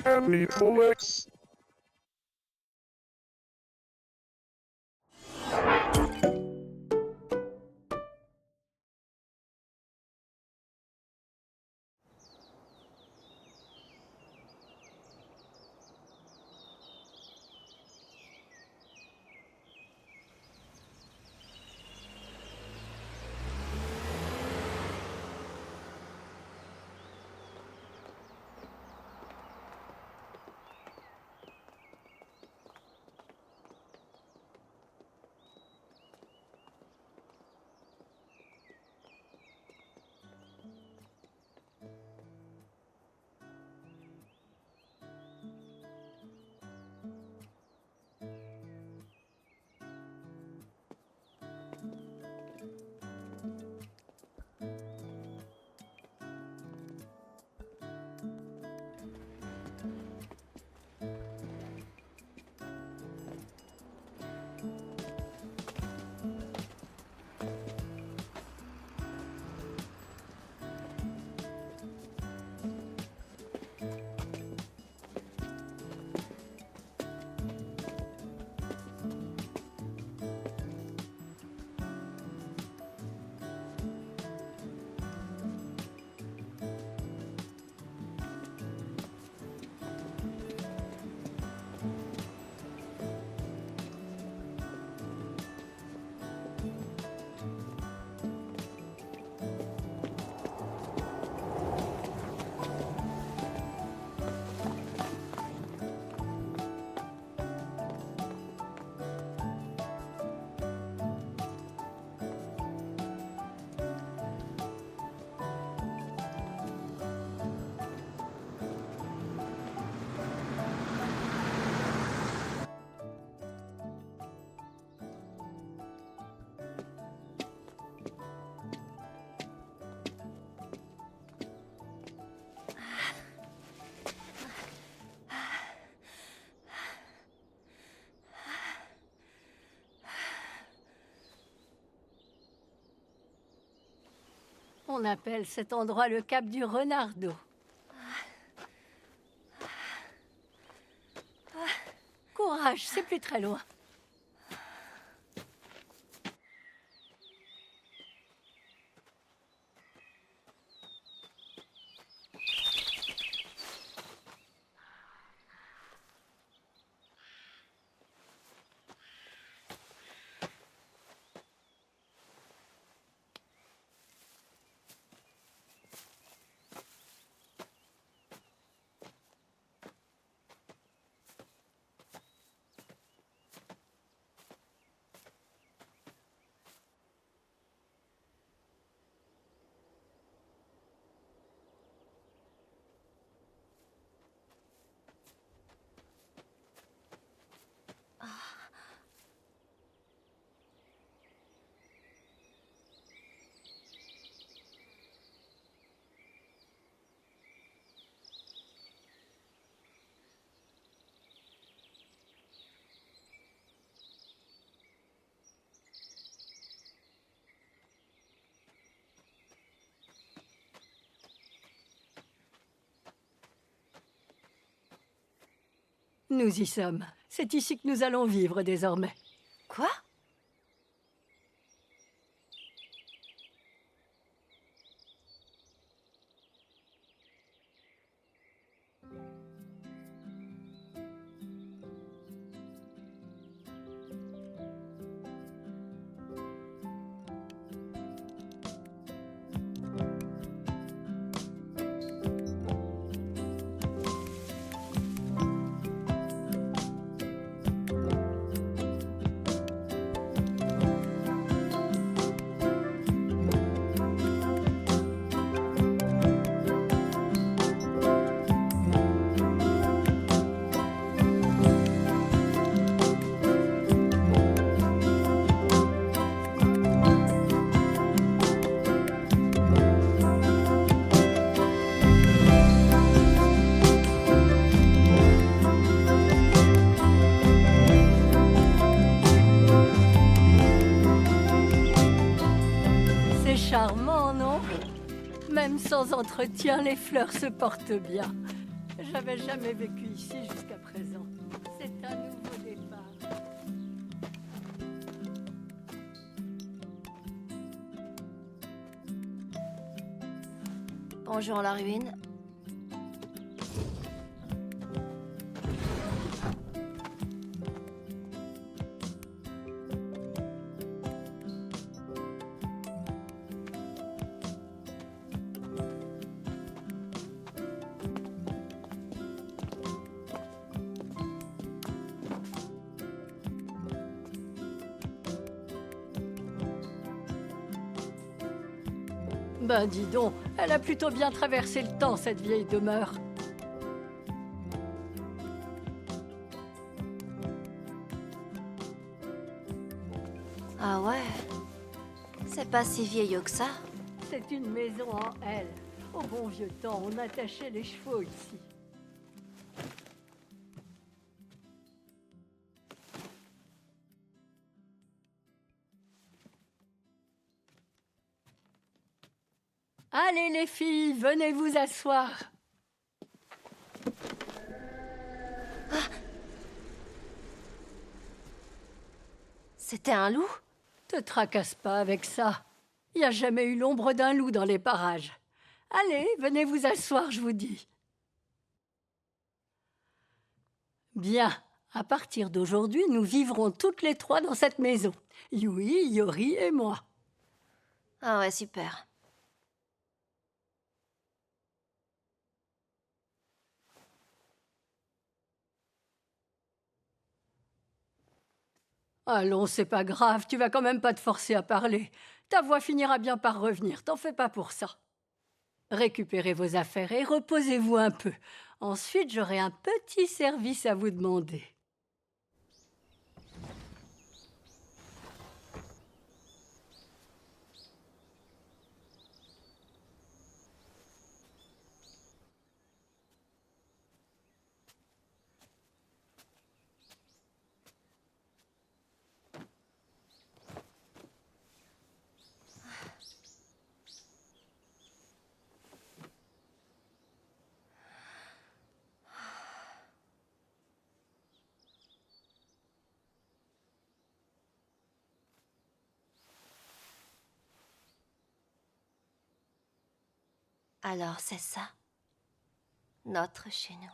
Family OS. On appelle cet endroit le cap du Renardeau. Courage, c'est plus très loin. Nous y sommes. C'est ici que nous allons vivre désormais. Quoi? Charmant, non? Même sans entretien, les fleurs se portent bien. J'avais jamais vécu ici jusqu'à présent. C'est un nouveau départ. Bonjour la ruine. Ben dis donc, elle a plutôt bien traversé le temps, cette vieille demeure. Ah ouais. C'est pas si vieillot que ça. C'est une maison en L. Au bon vieux temps, on attachait les chevaux ici. Allez les filles, venez vous asseoir. C'était un loup? Te tracasse pas avec ça. Il n'y a jamais eu l'ombre d'un loup dans les parages. Allez, venez vous asseoir, je vous dis. Bien, à partir d'aujourd'hui, nous vivrons toutes les trois dans cette maison. Yui, Yori et moi. Ah ouais, super. Allons, c'est pas grave, tu vas quand même pas te forcer à parler. Ta voix finira bien par revenir, t'en fais pas pour ça. Récupérez vos affaires et reposez-vous un peu. Ensuite, j'aurai un petit service à vous demander. Alors c'est ça. Notre chez nous.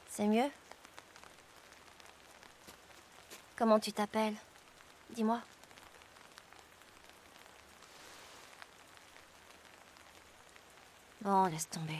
C'est mieux? Comment tu t'appelles? Dis-moi. Bon, laisse tomber.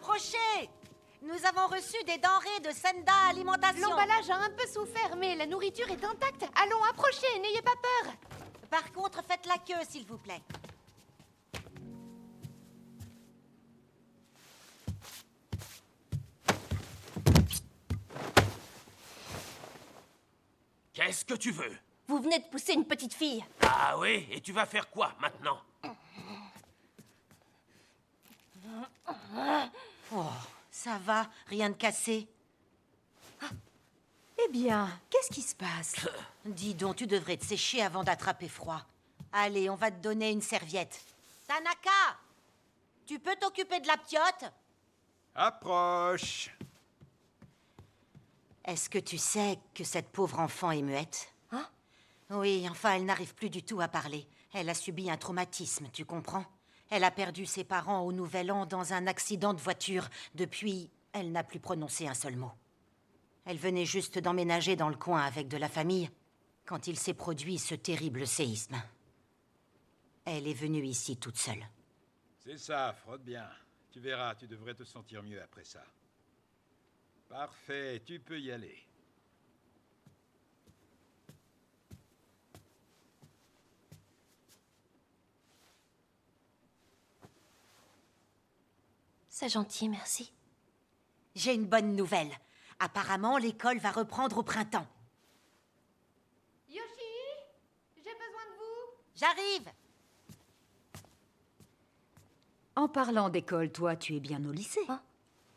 approchez! Nous avons reçu des denrées de Senda Alimentation. L'emballage a un peu souffert, mais la nourriture est intacte. Allons, approchez, n'ayez pas peur. Par contre, faites la queue, s'il vous plaît. Qu'est-ce que tu veux? Vous venez de pousser une petite fille. Ah oui? Et tu vas faire quoi maintenant? Oh, ça va, rien de cassé. Eh bien, qu'est-ce qui se passe? Dis donc, tu devrais te sécher avant d'attraper froid. Allez, on va te donner une serviette. Tanaka, tu peux t'occuper de la ptiote? Approche. Est-ce que tu sais que cette pauvre enfant est muette? Hein? Oui, enfin, elle n'arrive plus du tout à parler. Elle a subi un traumatisme, tu comprends? Elle a perdu ses parents au Nouvel An dans un accident de voiture. Depuis, elle n'a plus prononcé un seul mot. Elle venait juste d'emménager dans le coin avec de la famille quand il s'est produit ce terrible séisme. Elle est venue ici toute seule. C'est ça, frotte bien. Tu verras, tu devrais te sentir mieux après ça. Parfait, tu peux y aller. C'est gentil, merci. J'ai une bonne nouvelle. Apparemment, l'école va reprendre au printemps. Yoshi, j'ai besoin de vous. J'arrive! En parlant d'école, toi, tu es bien au lycée. Hein?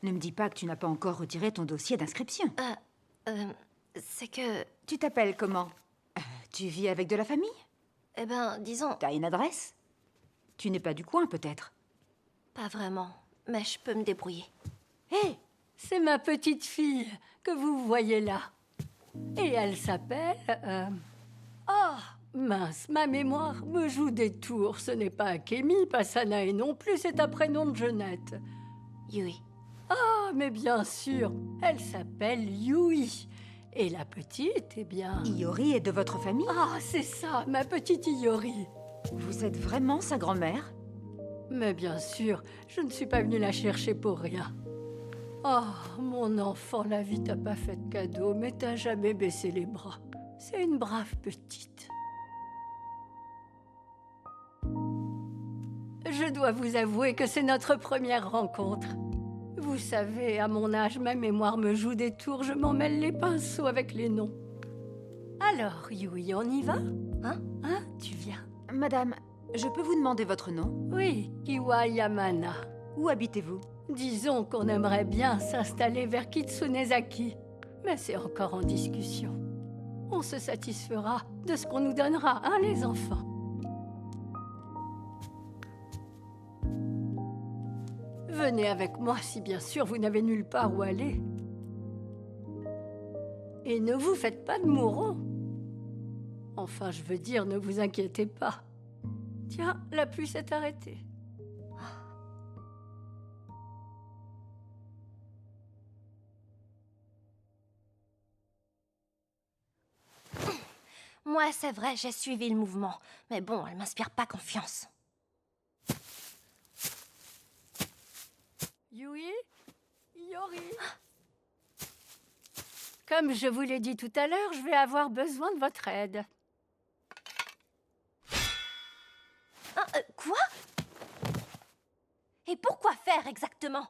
Ne me dis pas que tu n'as pas encore retiré ton dossier d'inscription. C'est que... Tu t'appelles comment? Tu vis avec de la famille? Eh ben, disons, T'as une adresse? Tu n'es pas du coin, peut-être? pas vraiment. Mais je peux me débrouiller. Hé, c'est ma petite fille que vous voyez là. Et elle s'appelle... Ah, mince, ma mémoire me joue des tours. Ce n'est pas Akemi, pas Sanae non plus, c'est un prénom de jeunette. Yui. Ah, mais bien sûr, elle s'appelle Yui. Et la petite, eh bien... Iori est de votre famille? Ah, c'est ça, ma petite Iori. Vous êtes vraiment sa grand-mère? Mais bien sûr, je ne suis pas venue la chercher pour rien. Oh, mon enfant, la vie t'a pas fait de cadeau, mais t'as jamais baissé les bras. C'est une brave petite. Je dois vous avouer que c'est notre première rencontre. Vous savez, à mon âge, ma mémoire me joue des tours, je m'en mêle les pinceaux avec les noms. Alors, Yui, on y va? Hein? Tu viens? Madame, je peux vous demander votre nom? Oui, Kiwa Yamana. Où habitez-vous? Disons qu'on aimerait bien s'installer vers Kitsunezaki, mais c'est encore en discussion. On se satisfera de ce qu'on nous donnera, hein, les enfants? Venez avec moi si bien sûr vous n'avez nulle part où aller. Et ne vous faites pas de mourons. Enfin, je veux dire, ne vous inquiétez pas. Tiens, la pluie s'est arrêtée. Moi, c'est vrai, j'ai suivi le mouvement. Mais bon, elle m'inspire pas confiance. Yui? Iori? Comme je vous l'ai dit tout à l'heure, je vais avoir besoin de votre aide. Quoi? Et pourquoi faire exactement?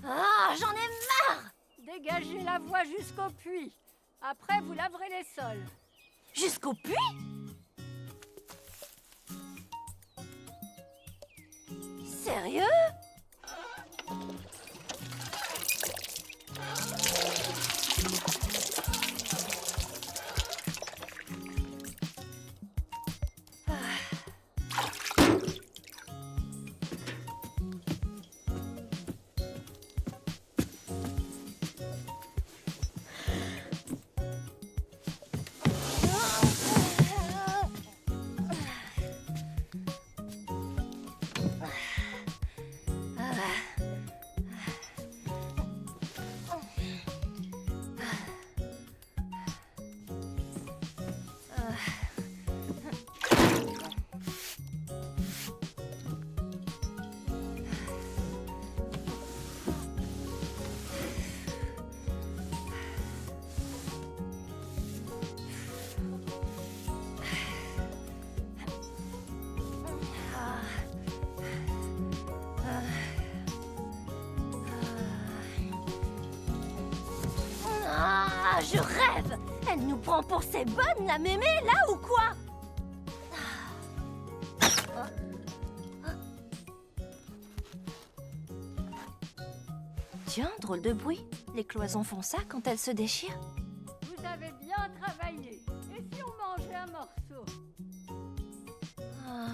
Ah, j'en ai marre! Dégagez la voie jusqu'au puits. Après, vous laverez les sols. Jusqu'au puits? Sérieux? Ah, je rêve! Elle nous prend pour ses bonnes, la mémé, là ou quoi? Tiens, drôle de bruit. Les cloisons font ça quand elles se déchirent. Vous avez bien travaillé. Et si on mangeait un morceau? Ah.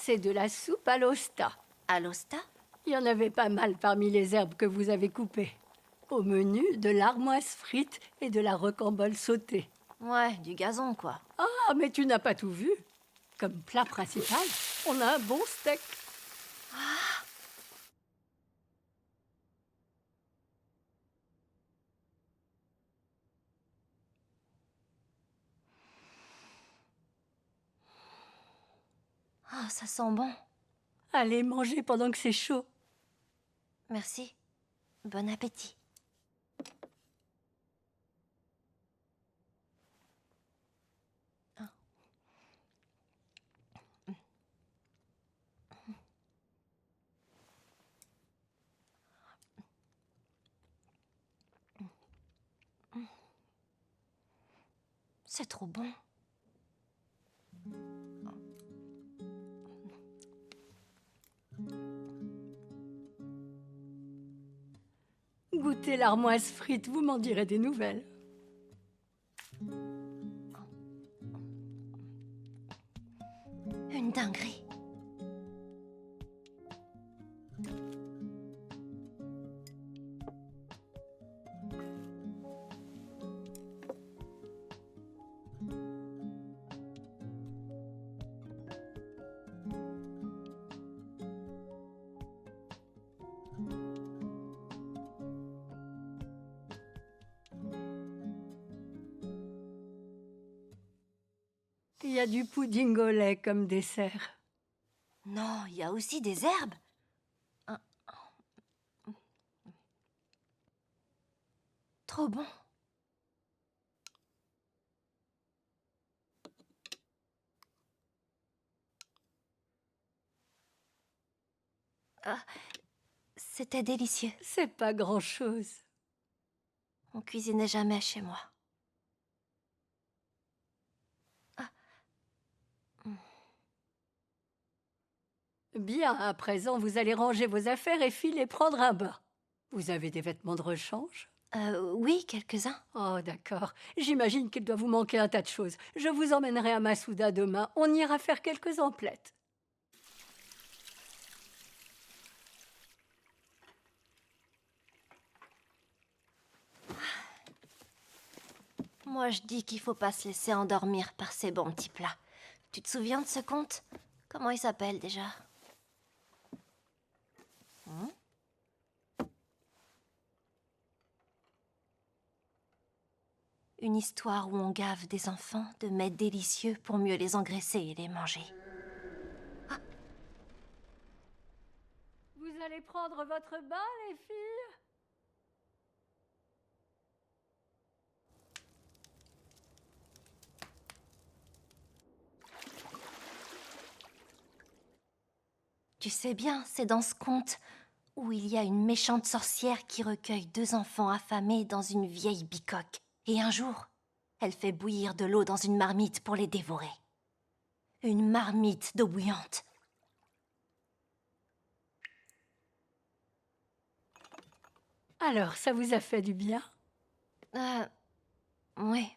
C'est de la soupe à l'osta. À l'osta? Il y en avait pas mal parmi les herbes que vous avez coupées. Au menu, de l'armoise frite et de la rocambole sautée. Ouais, du gazon, quoi. Ah, mais tu n'as pas tout vu. Comme plat principal, on a un bon steak. Ah, ça sent bon. Allez, mangez pendant que c'est chaud. Merci. Bon appétit. C'est trop bon. Goûtez l'armoise frite, vous m'en direz des nouvelles. Une dinguerie. Il y a du pudding au lait comme dessert. Non, il y a aussi des herbes. Trop bon. Ah, c'était délicieux. C'est pas grand-chose. On cuisinait jamais chez moi. Bien, à présent, vous allez ranger vos affaires et filer prendre un bain. Vous avez des vêtements de rechange? Oui, quelques-uns. Oh, d'accord. J'imagine qu'il doit vous manquer un tas de choses. Je vous emmènerai à Masuda demain. On ira faire quelques emplettes. Moi, je dis qu'il faut pas se laisser endormir par ces bons petits plats. Tu te souviens de ce conte? Comment il s'appelle déjà? Une histoire où on gave des enfants de mets délicieux pour mieux les engraisser et les manger. Vous allez prendre votre bain, les filles? Tu sais bien, c'est dans ce conte où il y a une méchante sorcière qui recueille 2 enfants affamés dans une vieille bicoque. Et un jour, elle fait bouillir de l'eau dans une marmite pour les dévorer. Une marmite d'eau bouillante. Alors, ça vous a fait du bien? Oui.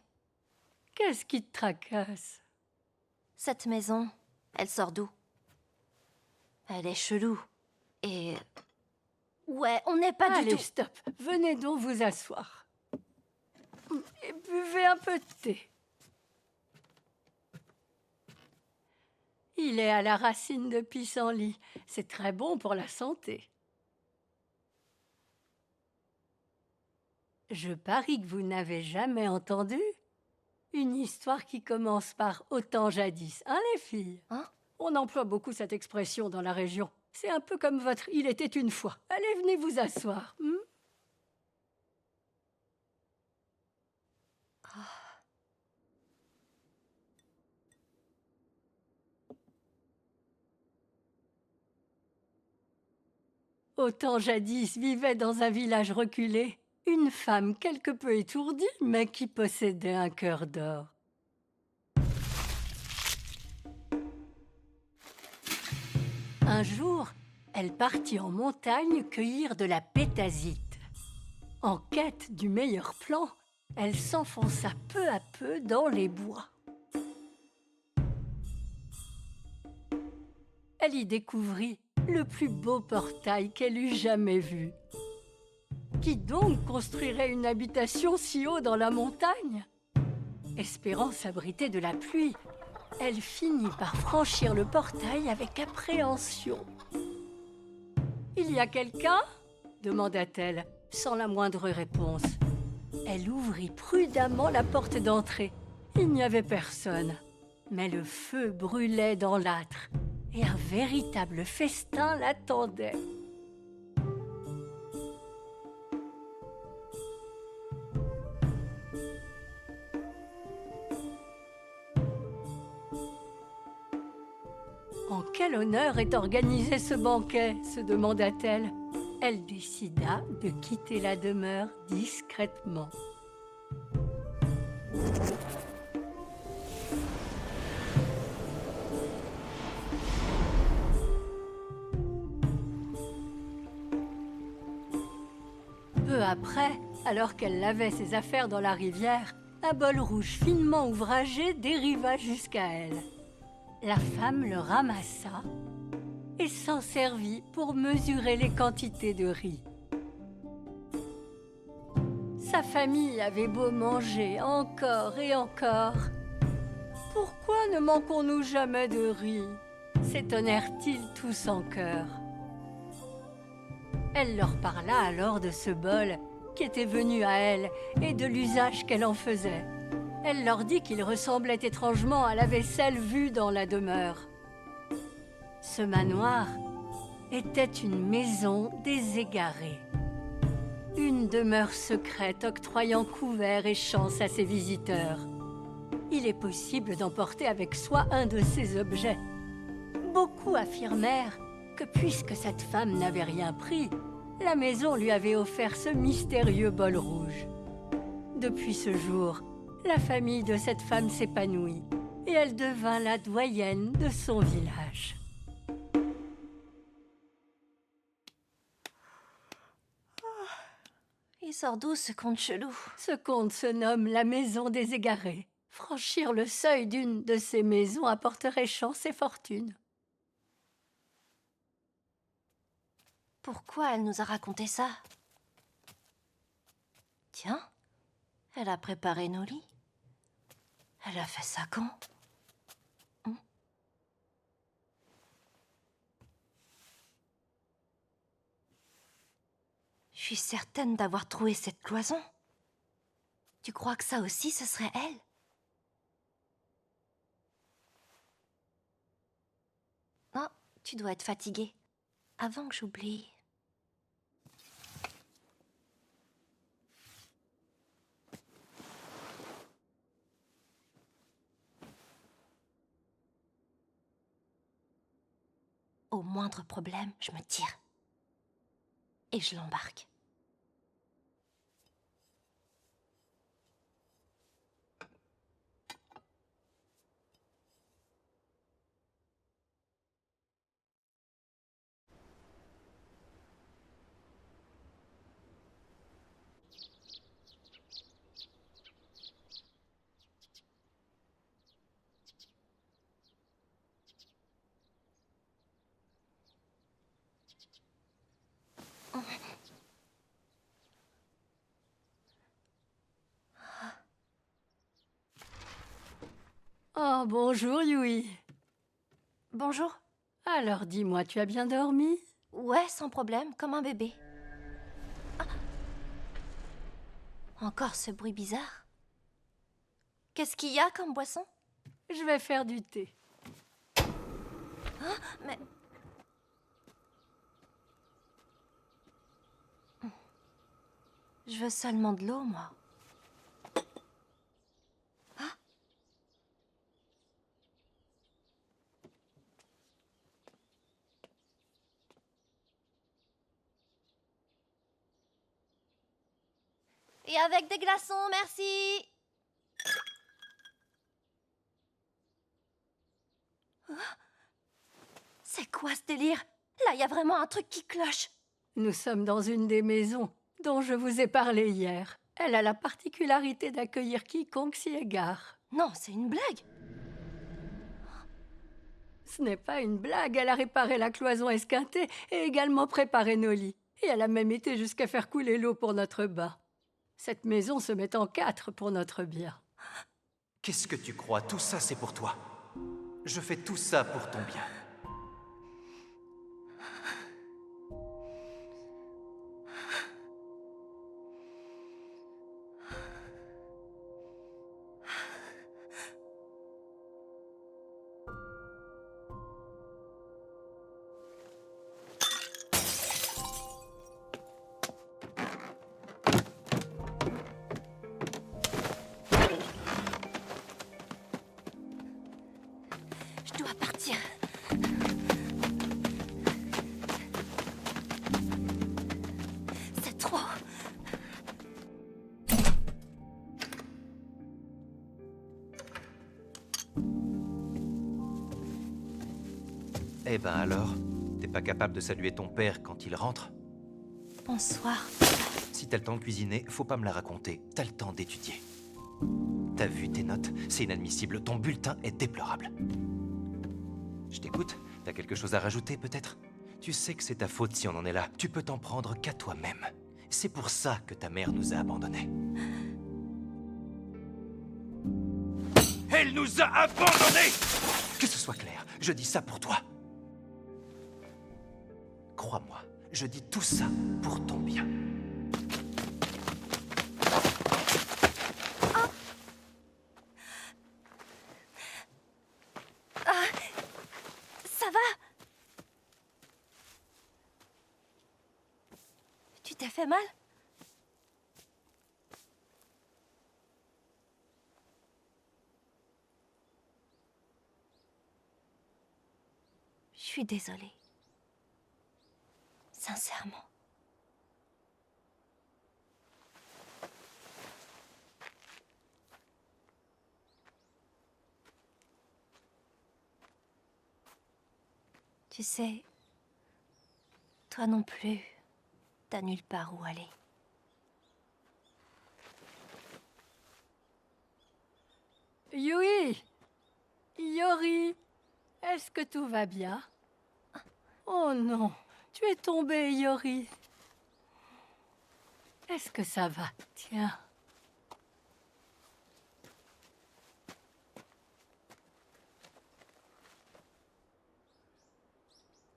Qu'est-ce qui te tracasse? Cette maison, elle sort d'où? Elle est chelou. Et... ouais, on n'est pas Allez, du tout... stop. Venez donc vous asseoir. Et buvez un peu de thé. Il est à la racine de pissenlit. C'est très bon pour la santé. Je parie que vous n'avez jamais entendu une histoire qui commence par « Autant jadis », hein les filles? Hein? On emploie beaucoup cette expression dans la région. C'est un peu comme votre « il était une fois ». Allez, venez vous asseoir. Au temps jadis vivait dans un village reculé une femme quelque peu étourdie, mais qui possédait un cœur d'or. Un jour, elle partit en montagne cueillir de la pétasite. En quête du meilleur plan, elle s'enfonça peu à peu dans les bois. Elle y découvrit le plus beau portail qu'elle eût jamais vu. Qui donc construirait une habitation si haut dans la montagne? Espérant s'abriter de la pluie, elle finit par franchir le portail avec appréhension. « Il y a quelqu'un » demanda-t-elle, sans la moindre réponse. Elle ouvrit prudemment la porte d'entrée. Il n'y avait personne, mais le feu brûlait dans l'âtre et un véritable festin l'attendait. En quel honneur est organisé ce banquet se demanda-t-elle. Elle décida de quitter la demeure discrètement. Peu après, alors qu'elle lavait ses affaires dans la rivière, un bol rouge finement ouvragé dériva jusqu'à elle. La femme le ramassa et s'en servit pour mesurer les quantités de riz. Sa famille avait beau manger encore et encore. Pourquoi ne manquons-nous jamais de riz? S'étonnèrent-ils tous en chœur. Elle leur parla alors de ce bol qui était venu à elle et de l'usage qu'elle en faisait. Elle leur dit qu'il ressemblait étrangement à la vaisselle vue dans la demeure. Ce manoir était une maison des égarés. Une demeure secrète octroyant couvert et chance à ses visiteurs. Il est possible d'emporter avec soi un de ces objets. Beaucoup affirmèrent que puisque cette femme n'avait rien pris, la maison lui avait offert ce mystérieux bol rouge. Depuis ce jour, la famille de cette femme s'épanouit et elle devint la doyenne de son village. Il sort d'où ce conte chelou? Ce conte se nomme la maison des égarés. Franchir le seuil d'une de ces maisons apporterait chance et fortune. Pourquoi elle nous a raconté ça? Tiens, elle a préparé nos lits. Elle a fait ça quand? Je suis certaine d'avoir trouvé cette cloison. Tu crois que ça aussi, ce serait elle? Oh, tu dois être fatiguée. Avant que j'oublie... Au moindre problème, je me tire. Et je l'embarque. Oh, bonjour, Yui. Bonjour. Alors, dis-moi, tu as bien dormi? Ouais, sans problème, comme un bébé. Ah. Encore ce bruit bizarre. Qu'est-ce qu'il y a comme boisson? Je vais faire du thé. Mais... Je veux seulement de l'eau, moi. Et avec des glaçons, merci. C'est quoi ce délire? Là, il y a vraiment un truc qui cloche. Nous sommes dans une des maisons dont je vous ai parlé hier. Elle a la particularité d'accueillir quiconque s'y égare. Non, c'est une blague. Ce n'est pas une blague, elle a réparé la cloison esquintée et également préparé nos lits. Et elle a même été jusqu'à faire couler l'eau pour notre bain. Cette maison se met en 4 pour notre bien. Qu'est-ce que tu crois? Tout ça, c'est pour toi. Je fais tout ça pour ton bien. Je dois partir. C'est trop. Eh ben alors, t'es pas capable de saluer ton père quand il rentre? Bonsoir. Si t'as le temps de cuisiner, faut pas me la raconter. T'as le temps d'étudier. T'as vu tes notes? C'est inadmissible. Ton bulletin est déplorable. Je t'écoute. T'as quelque chose à rajouter, peut-être? Tu sais que c'est ta faute si on en est là. Tu peux t'en prendre qu'à toi-même. C'est pour ça que ta mère nous a abandonnés. Elle nous a abandonnés! Que ce soit clair, je dis ça pour toi. Crois-moi, je dis tout ça pour ton bien. Ça va? Tu t'es fait mal? Je suis désolée. Sincèrement. Tu sais, toi non plus, t'as nulle part où aller. Yui! Yori! Est-ce que tout va bien? Oh non, tu es tombée, Yori. Est-ce que ça va? Tiens.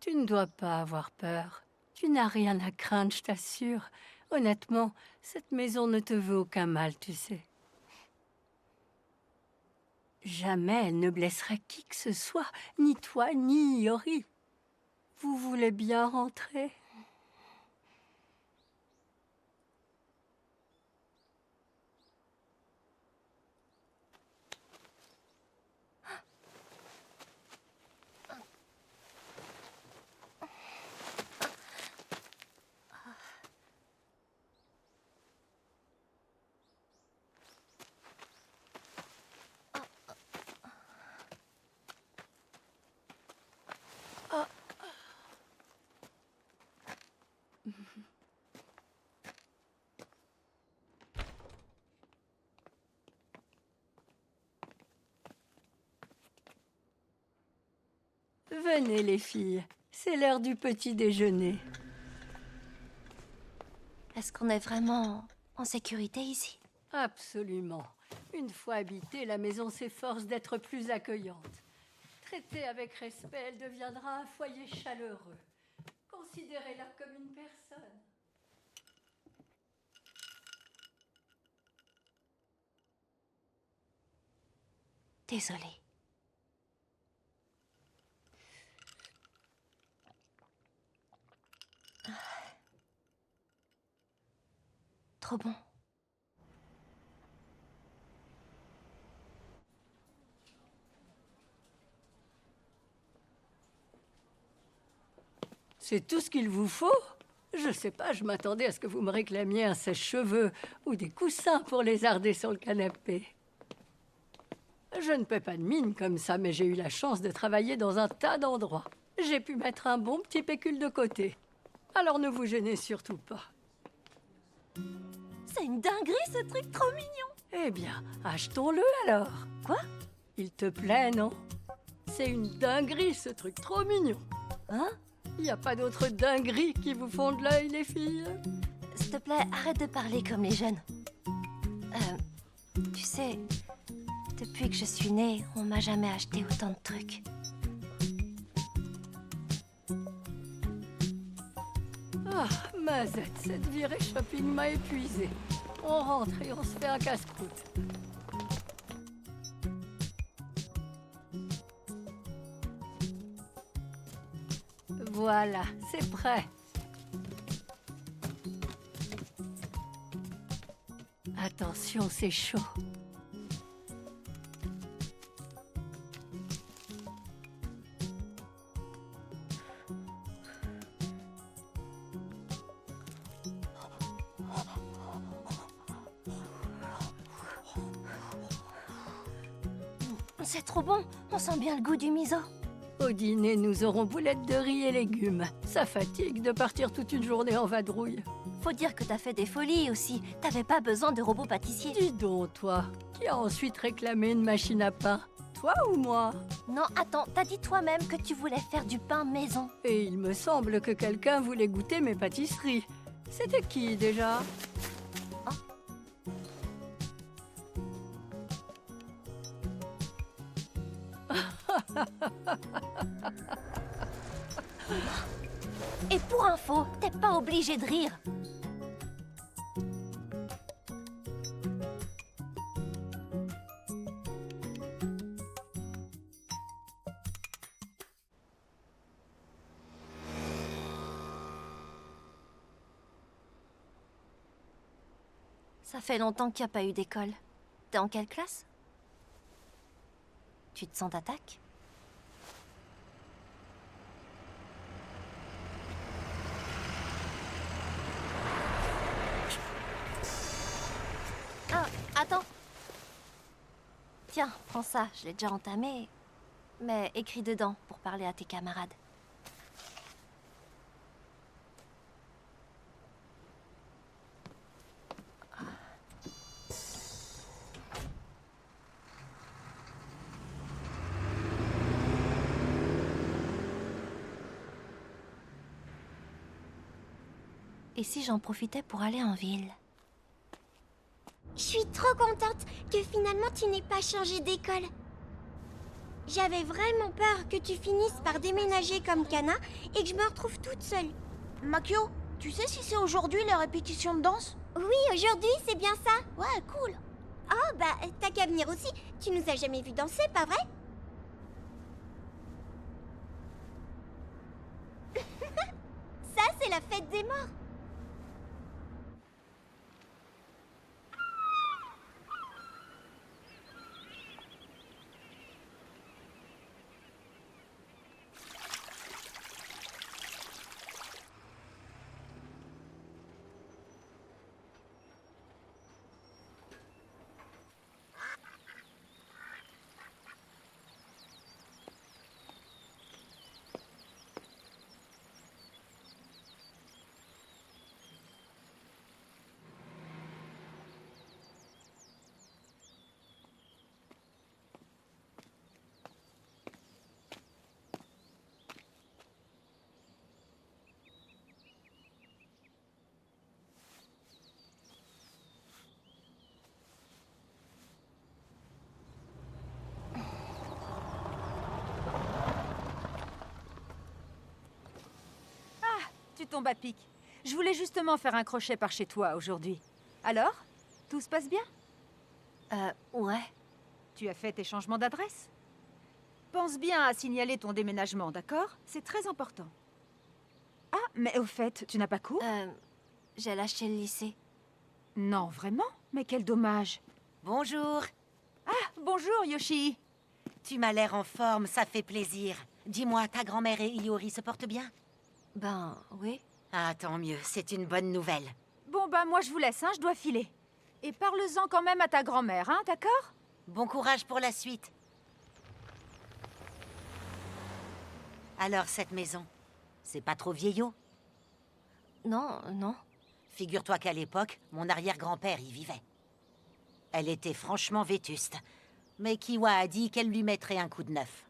Tu ne dois pas avoir peur. Tu n'as rien à craindre, je t'assure. Honnêtement, cette maison ne te veut aucun mal, tu sais. Jamais elle ne blessera qui que ce soit, ni toi, ni Yori. Vous voulez bien rentrer? Venez les filles, c'est l'heure du petit déjeuner. Est-ce qu'on est vraiment en sécurité ici? Absolument. Une fois habitée, la maison s'efforce d'être plus accueillante. Traitée avec respect, elle deviendra un foyer chaleureux. Considérez-la comme une personne. Désolée. trop bon. C'est tout ce qu'il vous faut? Je sais pas, je m'attendais à ce que vous me réclamiez un sèche-cheveux ou des coussins pour lézarder sur le canapé. Je ne paie pas de mine comme ça, mais j'ai eu la chance de travailler dans un tas d'endroits. J'ai pu mettre un bon petit pécule de côté. Alors ne vous gênez surtout pas. C'est une dinguerie, ce truc trop mignon. Eh bien, achetons-le alors. Quoi? Il te plaît, non? C'est une dinguerie, ce truc trop mignon. Hein? Y a pas d'autres dingueries qui vous font de l'œil, les filles? S'il te plaît, arrête de parler comme les jeunes. Tu sais, depuis que je suis née, on m'a jamais acheté autant de trucs. Ah, Mazette, cette virée shopping m'a épuisée. On rentre et on se fait un casse-croûte. Voilà, c'est prêt. Attention, c'est chaud. C'est trop bon, on sent bien le goût du miso. Au dîner, nous aurons boulettes de riz et légumes. Ça fatigue de partir toute une journée en vadrouille. Faut dire que t'as fait des folies aussi. T'avais pas besoin de robot pâtissier. Dis donc, toi, qui a ensuite réclamé une machine à pain? Toi ou moi? Non, attends, t'as dit toi-même que tu voulais faire du pain maison. Et il me semble que quelqu'un voulait goûter mes pâtisseries. C'était qui déjà? Et pour info, t'es pas obligé de rire. Ça fait longtemps qu'il n'y a pas eu d'école. T'es en quelle classe? Tu te sens d'attaque? Ah, attends. Tiens, prends ça, je l'ai déjà entamé. Mais écris dedans pour parler à tes camarades. Et si j'en profitais pour aller en ville? Je suis trop contente que finalement tu n'aies pas changé d'école. J'avais vraiment peur que tu finisses par déménager comme Kana et que je me retrouve toute seule. Makio, tu sais si c'est aujourd'hui les répétitions de danse? Oui, aujourd'hui, c'est bien ça. Ouais, cool. Oh, bah, t'as qu'à venir aussi. Tu nous as jamais vu danser, pas vrai? Ça, c'est la fête des morts. Tu tombes à pic. Je voulais justement faire un crochet par chez toi aujourd'hui. Alors, tout se passe bien? Ouais. Tu as fait tes changements d'adresse? Pense bien à signaler ton déménagement, d'accord? C'est très important. Ah, mais au fait, tu n'as pas cours? J'ai lâché le lycée. Non, vraiment? Mais quel dommage. Bonjour. Bonjour, Yoshi. Tu m'as l'air en forme, ça fait plaisir. Dis-moi, ta grand-mère et Iori se portent bien? Ben, oui. Ah, tant mieux, c'est une bonne nouvelle. Bon, bah moi je vous laisse, hein, je dois filer. Et parle-en quand même à ta grand-mère, hein, d'accord? Bon courage pour la suite. Alors, cette maison, c'est pas trop vieillot? Non, non. Figure-toi qu'à l'époque, mon arrière-grand-père y vivait. Elle était franchement vétuste. Mais Kiwa a dit qu'elle lui mettrait un coup de neuf.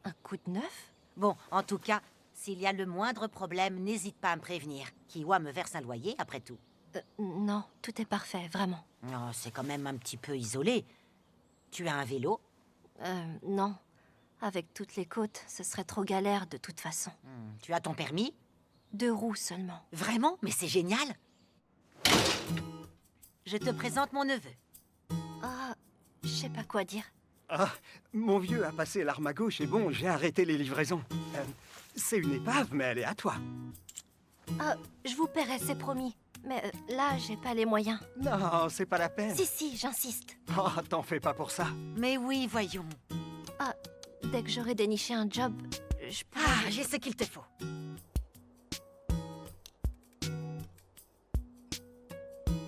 Un coup de neuf? Bon, en tout cas, s'il y a le moindre problème, n'hésite pas à me prévenir. Kiwa me verse un loyer, après tout. Non, tout est parfait, vraiment. Oh, c'est quand même un petit peu isolé. Tu as un vélo? Non. Avec toutes les côtes, ce serait trop galère de toute façon. Tu as ton permis? 2 roues seulement. Vraiment? Mais c'est génial! Je te présente mon neveu. Ah, je sais pas quoi dire. Ah, mon vieux a passé l'arme à gauche et bon, j'ai arrêté les livraisons. C'est une épave, mais elle est à toi. Ah, je vous paierai, c'est promis. Mais là, j'ai pas les moyens. Non, c'est pas la peine. Si, j'insiste. Oh, t'en fais pas pour ça. Mais oui, voyons. Ah, dès que j'aurai déniché un job, je pourrai... Ah, j'ai ce qu'il te faut.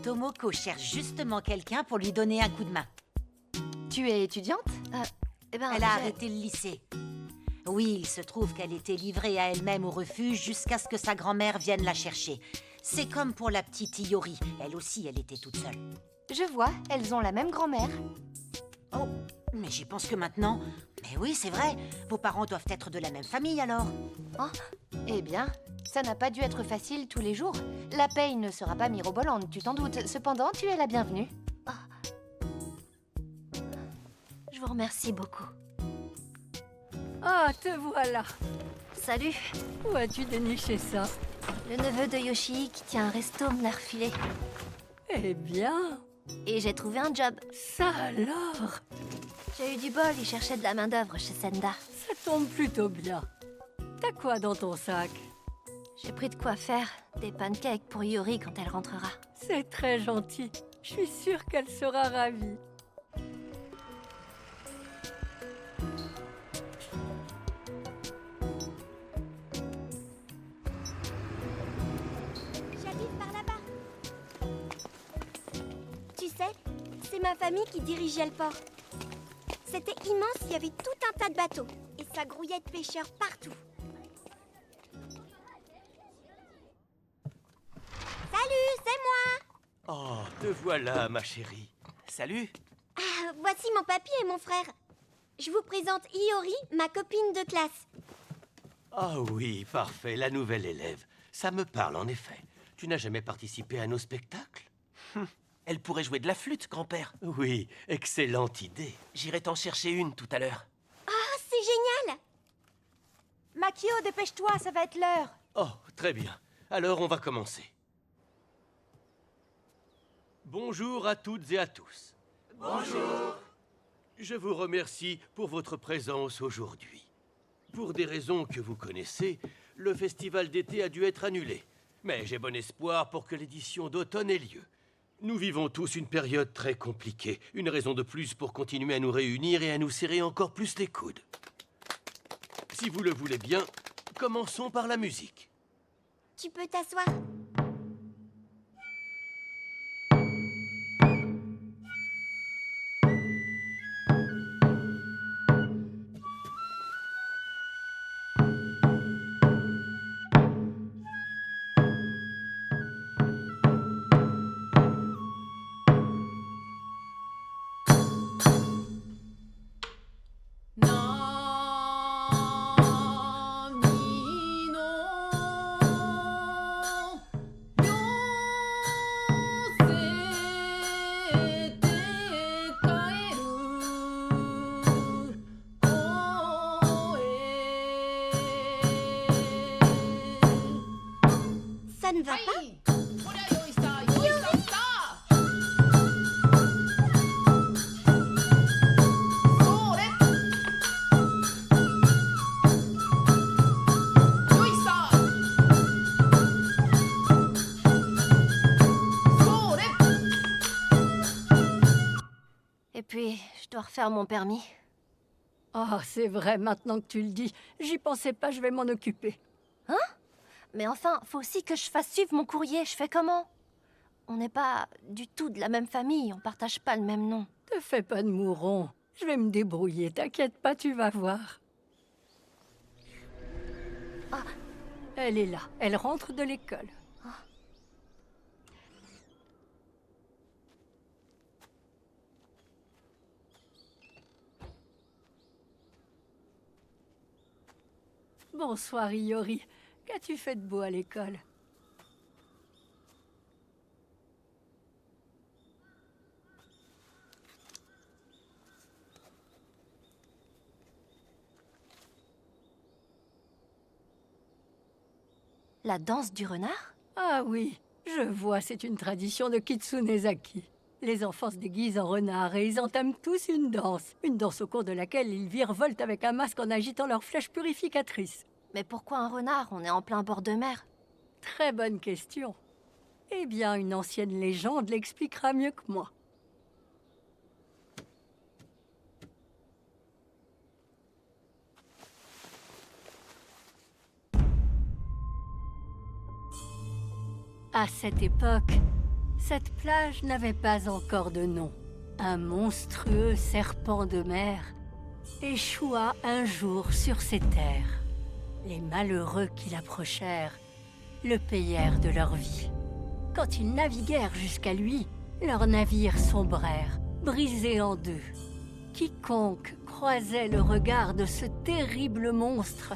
Tomoko cherche justement quelqu'un pour lui donner un coup de main. Tu es étudiante? Eh ben, Elle a j'ai- arrêté le lycée. Oui, il se trouve qu'elle était livrée à elle-même au refuge jusqu'à ce que sa grand-mère vienne la chercher. C'est comme pour la petite Iori. Elle aussi, elle était toute seule. Je vois, elles ont la même grand-mère. Oh, mais j'y pense que maintenant. Mais oui, c'est vrai. Vos parents doivent être de la même famille alors. Eh bien, ça n'a pas dû être facile tous les jours. La paye ne sera pas mirobolante, tu t'en doutes. Cependant, tu es la bienvenue. Je vous remercie beaucoup. Ah, te voilà. Salut, Où as-tu déniché ça? le neveu de Yoshi qui tient un resto me l'a refilé. Eh bien, Et j'ai trouvé un job. ça alors? J'ai eu du bol, il cherchait de la main-d'œuvre chez Senda. Ça tombe plutôt bien. T'as quoi dans ton sac? J'ai pris de quoi faire. Des pancakes pour Iori quand elle rentrera. C'est très gentil. Je suis sûre qu'elle sera ravie. J'arrive par là-bas. Tu sais, c'est ma famille qui dirigeait le port. C'était immense, il y avait tout un tas de bateaux. Et ça grouillait de pêcheurs partout. Salut, c'est moi! Oh, te voilà, ma chérie. Salut. Ah, voici mon papy et mon frère. Je vous présente Iori, ma copine de classe. Ah oui, parfait, la nouvelle élève. Ça me parle, en effet. Tu n'as jamais participé à nos spectacles? Elle pourrait jouer de la flûte, grand-père. Oui, excellente idée. J'irai t'en chercher une tout à l'heure. Oh, c'est génial! Makio, dépêche-toi, ça va être l'heure. Oh, très bien. Alors, on va commencer. Bonjour à toutes et à tous. Bonjour. Je vous remercie pour votre présence aujourd'hui. Pour des raisons que vous connaissez, le festival d'été a dû être annulé. Mais j'ai bon espoir pour que l'édition d'automne ait lieu. Nous vivons tous une période très compliquée. Une raison de plus pour continuer à nous réunir et à nous serrer encore plus les coudes. Si vous le voulez bien, commençons par la musique. Tu peux t'asseoir. Ça ne va pas? faire mon permis. Ah, c'est vrai, maintenant que tu le dis. J'y pensais pas, je vais m'en occuper. Hein? Mais enfin, faut aussi que je fasse suivre mon courrier. Je fais comment? On n'est pas du tout de la même famille, on partage pas le même nom. Te fais pas de mouron. Je vais me débrouiller, t'inquiète pas, tu vas voir. Ah. Elle est là, elle rentre de l'école. Bonsoir, Iori. Qu'as-tu fait de beau à l'école? La danse du renard? Ah oui, je vois, c'est une tradition de Kitsunezaki. Les enfants se déguisent en renard et ils entament tous une danse. Une danse au cours de laquelle ils virevoltent avec un masque en agitant leurs flèches purificatrices. Mais pourquoi un renard? On est en plein bord de mer. Très bonne question. Eh bien, une ancienne légende l'expliquera mieux que moi. À cette époque, cette plage n'avait pas encore de nom. Un monstrueux serpent de mer échoua un jour sur ces terres. Les malheureux qui l'approchèrent le payèrent de leur vie. Quand ils naviguèrent jusqu'à lui, leurs navires sombrèrent, brisés en deux. Quiconque croisait le regard de ce terrible monstre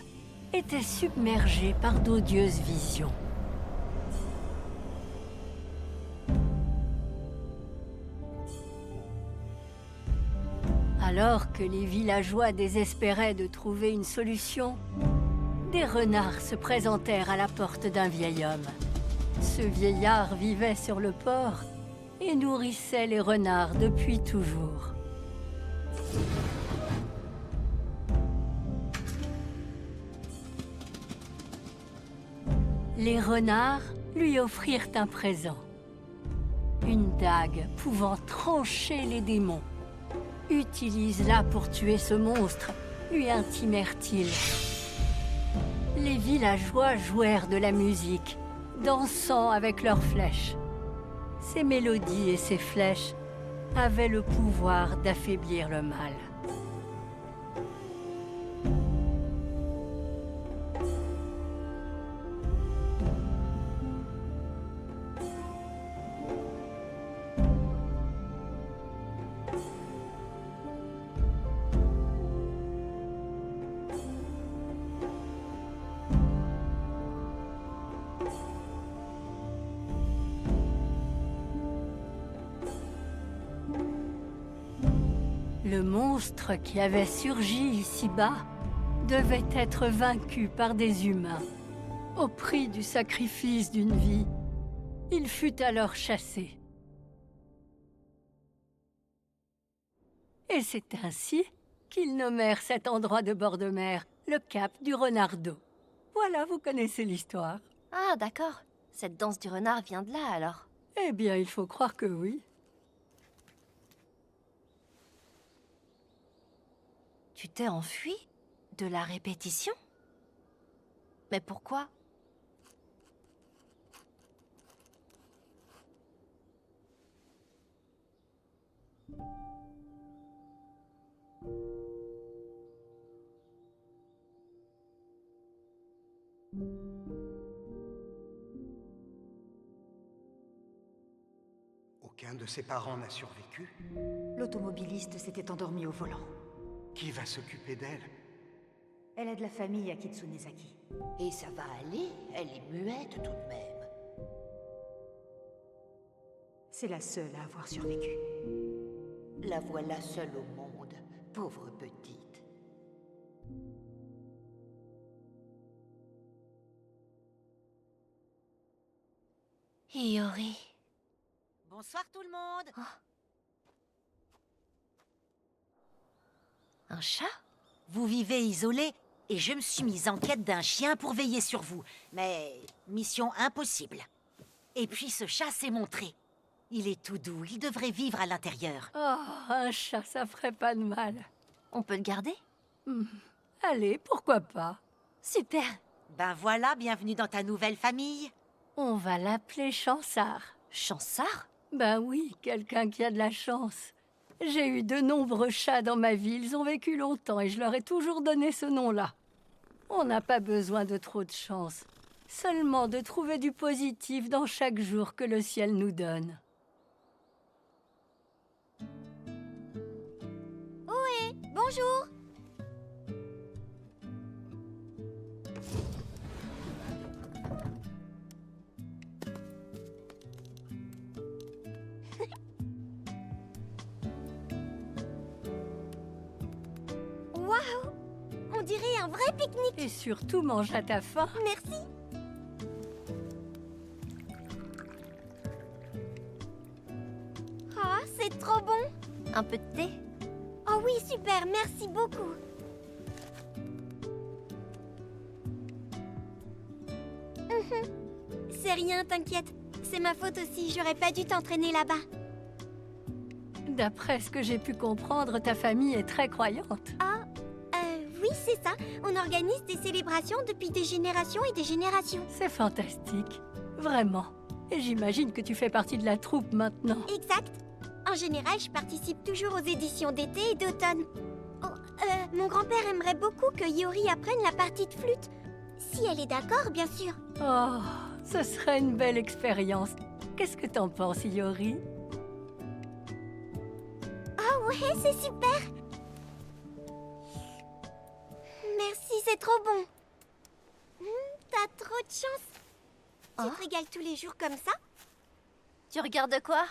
était submergé par d'odieuses visions. Alors que les villageois désespéraient de trouver une solution, des renards se présentèrent à la porte d'un vieil homme. Ce vieillard vivait sur le port et nourrissait les renards depuis toujours. Les renards lui offrirent un présent. Une dague pouvant trancher les démons. Utilise-la pour tuer ce monstre, lui intimèrent-ils. Les villageois jouèrent de la musique, dansant avec leurs flèches. Ces mélodies et ces flèches avaient le pouvoir d'affaiblir le mal. Le monstre qui avait surgi ici-bas devait être vaincu par des humains. Au prix du sacrifice d'une vie, il fut alors chassé. Et c'est ainsi qu'ils nommèrent cet endroit de bord de mer le Cap du Renardeau. Voilà, vous connaissez l'histoire. Ah, d'accord. Cette danse du renard vient de là, alors. Eh bien, il faut croire que oui. Tu t'es enfui de la répétition? Mais pourquoi? Aucun de ses parents n'a survécu. L'automobiliste s'était endormi au volant. Qui va s'occuper d'elle? Elle est de la famille à Kitsunezaki. Et ça va aller, elle est muette tout de même. C'est la seule à avoir survécu. La voilà seule au monde, pauvre petite. Iori. Bonsoir tout le monde. Un chat? Vous vivez isolé et je me suis mise en quête d'un chien pour veiller sur vous. Mais mission impossible. Et puis ce chat s'est montré. Il est tout doux, il devrait vivre à l'intérieur. Oh, un chat, ça ferait pas de mal. On peut le garder? Allez, pourquoi pas? Super! Ben voilà, bienvenue dans ta nouvelle famille. On va l'appeler Chansard. Chansard? Ben oui, quelqu'un qui a de la chance. J'ai eu de nombreux chats dans ma vie, ils ont vécu longtemps et je leur ai toujours donné ce nom-là. On n'a pas besoin de trop de chance, seulement de trouver du positif dans chaque jour que le ciel nous donne. Ohé, bonjour. Waouh! On dirait un vrai pique-nique. Et surtout, mange à ta faim. Merci. Ah, c'est trop bon. Un peu de thé? Oh oui, super, merci beaucoup. C'est rien, t'inquiète. C'est ma faute aussi, j'aurais pas dû t'entraîner là-bas. D'après ce que j'ai pu comprendre, ta famille est très croyante. Ah, oui, c'est ça. On organise des célébrations depuis des générations et des générations. C'est fantastique, vraiment. Et j'imagine que tu fais partie de la troupe maintenant. Exact. En général, je participe toujours aux éditions d'été et d'automne. Oh, mon grand-père aimerait beaucoup que Yori apprenne la partie de flûte. Si elle est d'accord, bien sûr. Oh, ce serait une belle expérience. Qu'est-ce que t'en penses, Yori? Oh ouais, c'est super. Merci, c'est trop bon. T'as trop de chance. Tu te régales tous les jours comme ça? Tu regardes quoi?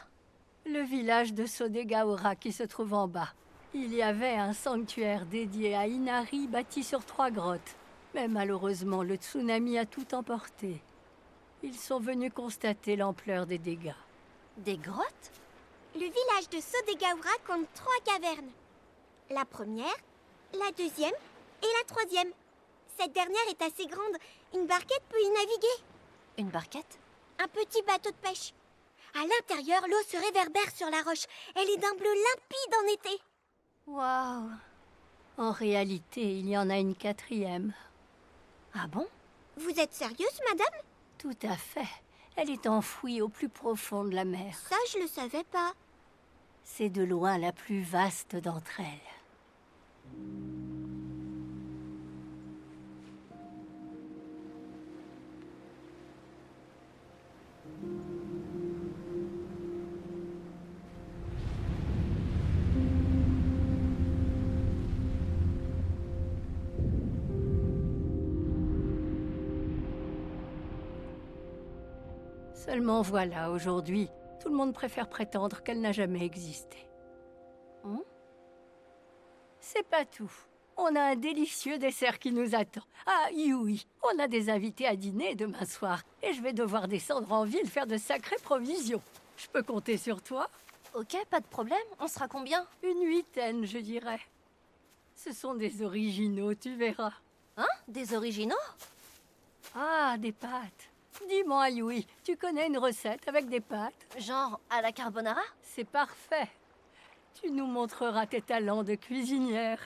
Le village de Sodegaora qui se trouve en bas. Il y avait un sanctuaire dédié à Inari bâti sur 3 grottes. Mais malheureusement, le tsunami a tout emporté. Ils sont venus constater l'ampleur des dégâts. Des grottes? Le village de Sodegaura compte 3 cavernes. La première, la deuxième et la troisième. Cette dernière est assez grande. Une barquette peut y naviguer. Une barquette? Un petit bateau de pêche. À l'intérieur, l'eau se réverbère sur la roche. Elle est d'un bleu limpide en été. Waouh! En réalité, il y en a une 4e. Ah bon? Vous êtes sérieuse, madame? Tout à fait. Elle est enfouie au plus profond de la mer. Ça, je le savais pas. C'est de loin la plus vaste d'entre elles. Seulement voilà, aujourd'hui, tout le monde préfère prétendre qu'elle n'a jamais existé. C'est pas tout. On a un délicieux dessert qui nous attend. Ah, oui, on a des invités à dîner demain soir. Et je vais devoir descendre en ville faire de sacrées provisions. Je peux compter sur toi? Ok, pas de problème. On sera combien? Une 8aine, je dirais. Ce sont des originaux, tu verras. Hein? Des originaux? Ah, des pâtes. Dis-moi, Yui, tu connais une recette avec des pâtes? Genre à la carbonara? C'est parfait. Tu nous montreras tes talents de cuisinière.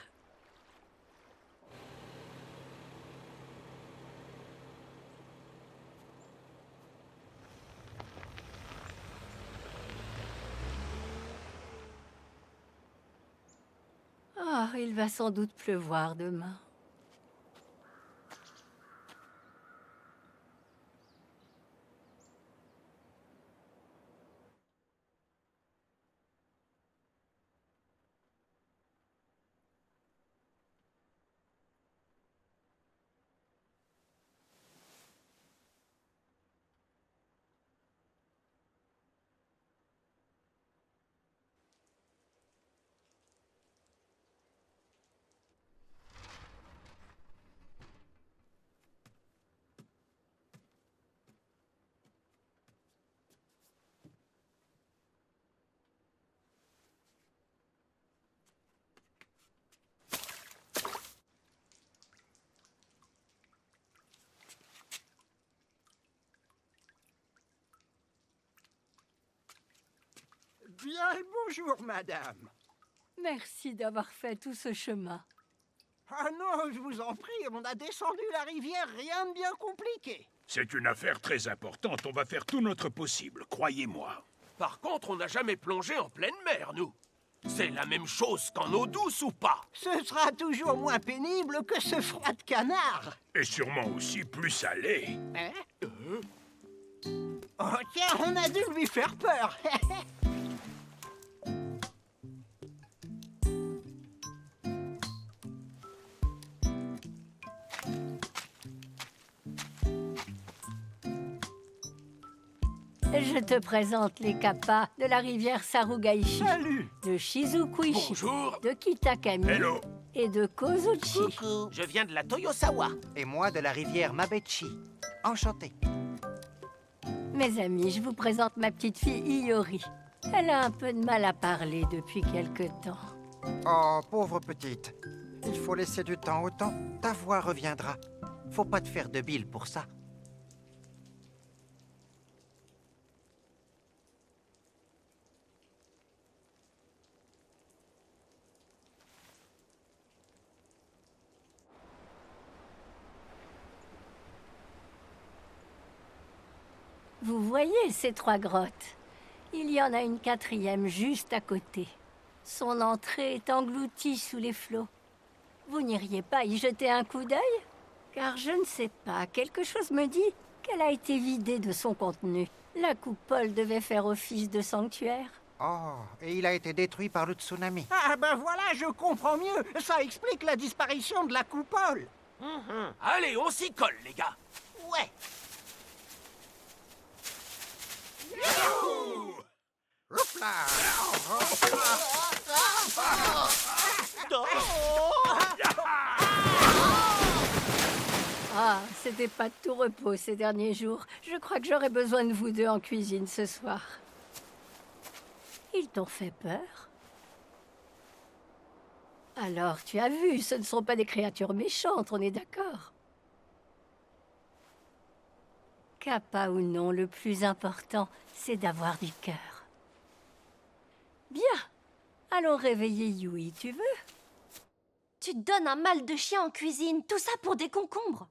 Ah, il va sans doute pleuvoir demain. Bien le bonjour, madame. Merci d'avoir fait tout ce chemin. Ah non, je vous en prie, on a descendu la rivière, rien de bien compliqué. C'est une affaire très importante, on va faire tout notre possible, croyez-moi. Par contre, on n'a jamais plongé en pleine mer, nous. C'est la même chose qu'en eau douce ou pas? Ce sera toujours moins pénible que ce froid de canard. Et sûrement aussi plus salé. Hein? Oh tiens, on a dû lui faire peur. Je te présente les kappas de la rivière Sarugaishi. Salut. De Shizukuishi. Bonjour. De Kitakami. Hello. Et de Kozuchi. Coucou. Je viens de la Toyosawa. Et moi de la rivière Mabechi. Enchanté. Mes amis, je vous présente ma petite fille Iori. Elle a un peu de mal à parler depuis quelque temps. Oh, pauvre petite. Il faut laisser du temps au temps. Ta voix reviendra. Faut pas te faire de bile pour ça. Vous voyez ces 3 grottes? Il y en a une 4e juste à côté. Son entrée est engloutie sous les flots. Vous n'iriez pas y jeter un coup d'œil? Car je ne sais pas, quelque chose me dit qu'elle a été vidée de son contenu. La coupole devait faire office de sanctuaire. Oh, et il a été détruit par le tsunami. Ah ben voilà, je comprends mieux. Ça explique la disparition de la coupole. Allez, on s'y colle, les gars. Ouais. Hop là! Ah, c'était pas de tout repos ces derniers jours. Je crois que j'aurais besoin de vous deux en cuisine ce soir. Ils t'ont fait peur? Alors, tu as vu, ce ne sont pas des créatures méchantes, on est d'accord? Kappa ou non, le plus important, c'est d'avoir du cœur. Bien. Allons réveiller Yui, tu veux? Tu te donnes un mal de chien en cuisine, tout ça pour des concombres.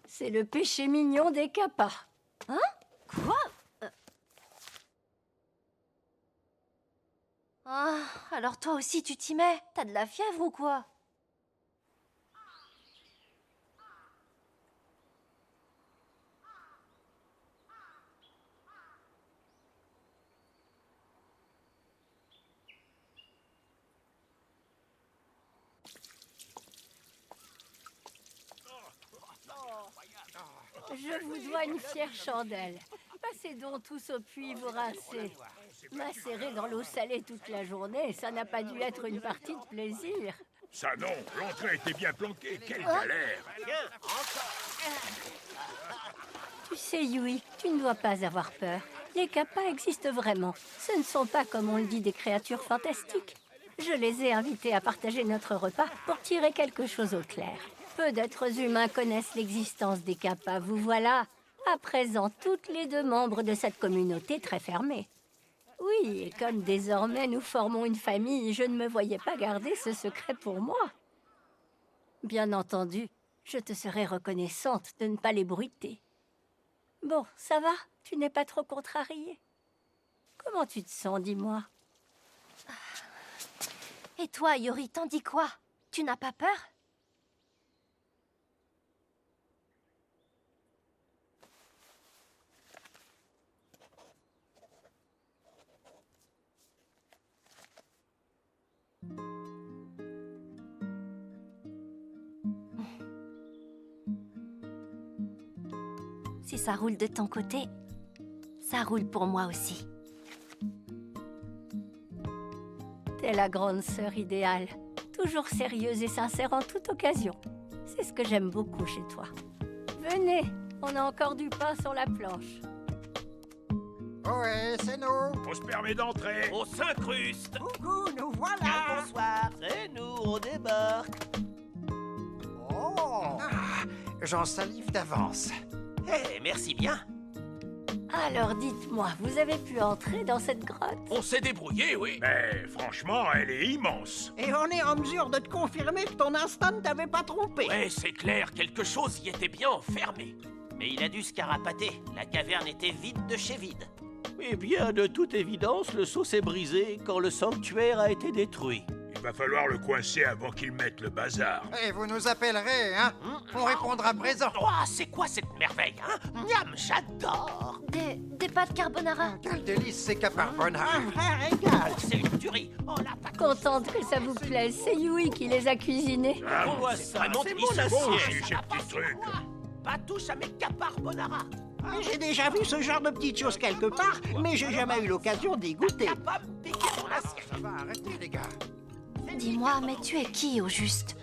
C'est le péché mignon des kappas. Hein? Quoi? Ah, alors toi aussi tu t'y mets? T'as de la fièvre ou quoi? Je vous dois une fière chandelle. Passez donc tous au puits vous rincer. Macérer dans l'eau salée toute la journée, ça n'a pas dû être une partie de plaisir. Ça non, l'entrée était bien planquée, quelle galère. Tu sais, Yui, tu ne dois pas avoir peur. Les kappas existent vraiment. Ce ne sont pas, comme on le dit, des créatures fantastiques. Je les ai invités à partager notre repas pour tirer quelque chose au clair. Peu d'êtres humains connaissent l'existence des kappas, vous voilà. À présent, toutes les 2 membres de cette communauté très fermée. Oui, et comme désormais nous formons une famille, je ne me voyais pas garder ce secret pour moi. Bien entendu, je te serais reconnaissante de ne pas l'ébruiter. Bon, ça va? Tu n'es pas trop contrariée? Comment tu te sens, dis-moi? Et toi, Yori, t'en dis quoi? Tu n'as pas peur? Si ça roule de ton côté, ça roule pour moi aussi. T'es la grande sœur idéale, toujours sérieuse et sincère en toute occasion. C'est ce que j'aime beaucoup chez toi. Venez, on a encore du pain sur la planche. Ouais, c'est nous. On se permet d'entrer. On s'incruste. Coucou, nous voilà. Bonsoir, c'est nous, on débarque. Oh, j'en salive d'avance. Eh, merci bien. Ah, Alors dites-moi, vous avez pu entrer dans cette grotte? On s'est débrouillé, oui. Mais franchement, elle est immense. Et on est en mesure de te confirmer que ton instinct ne t'avait pas trompé. Ouais, c'est clair, quelque chose y était bien enfermé. Mais il a dû se carapater. La caverne était vide de chez vide. Eh bien, de toute évidence, le seau s'est brisé quand le sanctuaire a été détruit. Il va falloir le coincer avant qu'il mette le bazar. Et vous nous appellerez, hein? On répondra présent. Oh, c'est quoi cette merveille, hein? Miam, j'adore. Des pâtes carbonara. Quel délice, c'est carbonara. Régal. C'est une tuerie. Oh, la pâte. Contente que ça vous plaise, c'est Yui qui les a cuisinés. Ah, Oh, c'est vraiment c'est délicieux. bon aussi, Ça ces va petits pas, trucs. c'est quoi? Pas touche à mes carbonara. J'ai déjà vu ce genre de petites choses quelque part, mais j'ai jamais eu l'occasion d'y goûter. Capable de piquer mon assiette. Ça va, arrêtez, les gars. Dis-moi, mais tu es qui au juste?